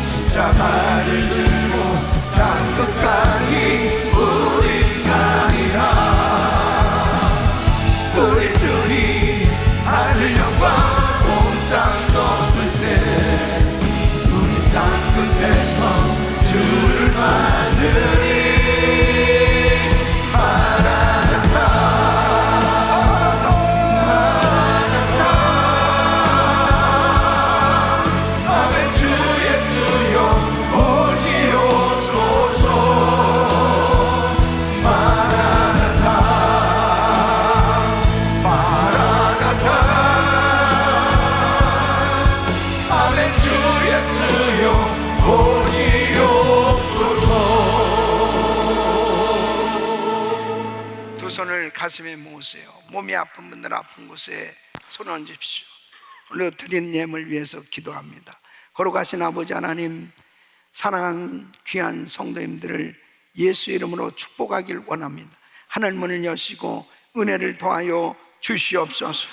[SPEAKER 1] 십자가를 들고 땅 끝까지 우린 가리라. 우리 주님 하늘 영광 온 땅 덮을 때 우리 땅 끝에서 주를 맞으리.
[SPEAKER 5] 손을 가슴에 모으세요. 몸이 아픈 분들 아픈 곳에 손 얹으십시오. 오늘 드린 예물 위해서 기도합니다. 거룩하신 아버지 하나님, 사랑하는 귀한 성도님들을 예수 이름으로 축복하길 원합니다. 하늘 문을 여시고 은혜를 더하여 주시옵소서.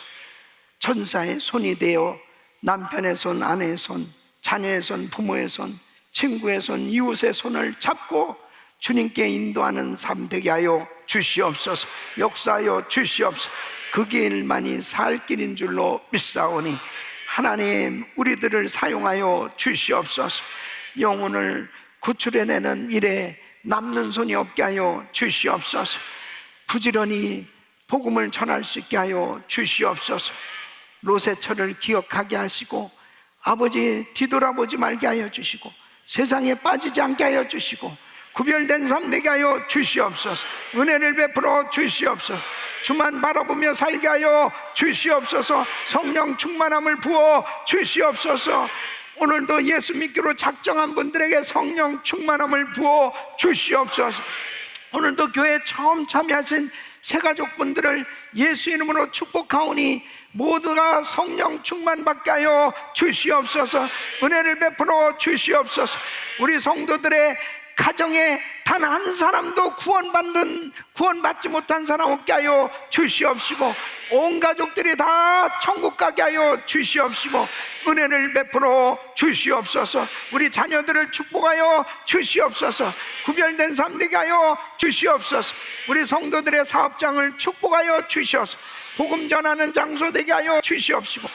[SPEAKER 5] 천사의 손이 되어 남편의 손, 아내의 손, 자녀의 손, 부모의 손, 친구의 손, 이웃의 손을 잡고 주님께 인도하는 삶 되게 하여 주시옵소서. 역사하여 주시옵소서. 그 길만이 살 길인 줄로 믿사오니 하나님, 우리들을 사용하여 주시옵소서. 영혼을 구출해내는 일에 남는 손이 없게 하여 주시옵소서. 부지런히 복음을 전할 수 있게 하여 주시옵소서. 롯의 철을 기억하게 하시고 아버지 뒤돌아보지 말게 하여 주시고 세상에 빠지지 않게 하여 주시고 구별된 삶 되게 하여 주시옵소서. 은혜를 베풀어 주시옵소서. 주만 바라보며 살게 하여 주시옵소서. 성령 충만함을 부어 주시옵소서. 오늘도 예수 믿기로 작정한 분들에게 성령 충만함을 부어 주시옵소서. 오늘도 교회에 처음 참여하신 새가족분들을 예수 이름으로 축복하오니 모두가 성령 충만받게 하여 주시옵소서. 은혜를 베풀어 주시옵소서. 우리 성도들의 가정에 단 한 사람도 구원받지 못한 사람 없게 하여 주시옵시고 온 가족들이 다 천국 가게 하여 주시옵시고 은혜를 베풀어 주시옵소서. 우리 자녀들을 축복하여 주시옵소서. 구별된 삶 되게 하여 주시옵소서. 우리 성도들의 사업장을 축복하여 주시옵소서. 복음 전하는 장소 되게 하여 주시옵시고,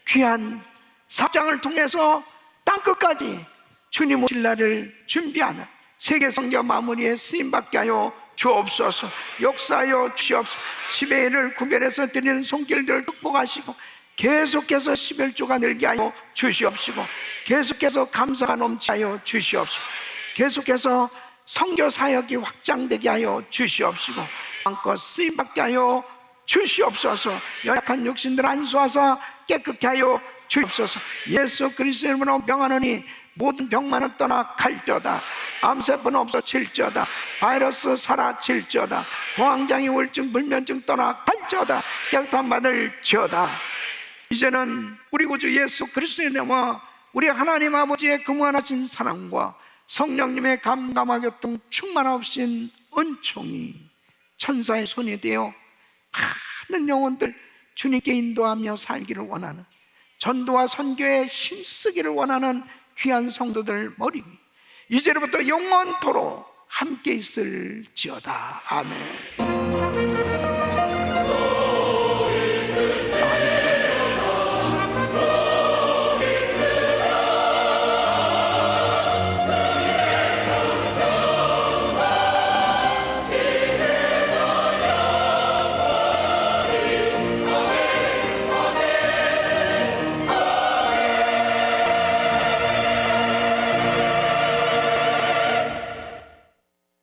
[SPEAKER 5] 귀한 사장을 통해서 땅끝까지 주님 오실 날을 준비하는 세계 성교 마무리에 쓰임받게 하여 주옵소서. 역사하여 주옵소서. 10회를 구별해서 드리는 손길들을 축복하시고, 계속해서 11조가 늘게 하여 주시옵시고, 계속해서 감사가 넘치하여 주시옵시고, 계속해서 선교 사역이 확장되게 하여 주시옵시고, 마음껏 쓰임받게 하여 주시옵소서. 연약한 육신들 안수하사 깨끗게 하여 주옵소서. 예수 그리스도의 이름으로 명하노니 모든 병만은 떠나 갈지어다. 암세포는 없어질지어다. 바이러스 사라질지어다. 공황장애, 우울증, 불면증 떠나 갈지어다. 깨끗한 받을지어다. 이제는 우리 구주 예수 그리스도의 이름으로 우리 하나님 아버지의 그무한하신 사랑과 성령님의 감감하게 통 충만하신 은총이 천사의 손이 되어 많은 영혼들 주님께 인도하며 살기를 원하는, 전도와 선교에 힘쓰기를 원하는 귀한 성도들 머리 위 이제로부터 영원토록 함께 있을지어다. 아멘.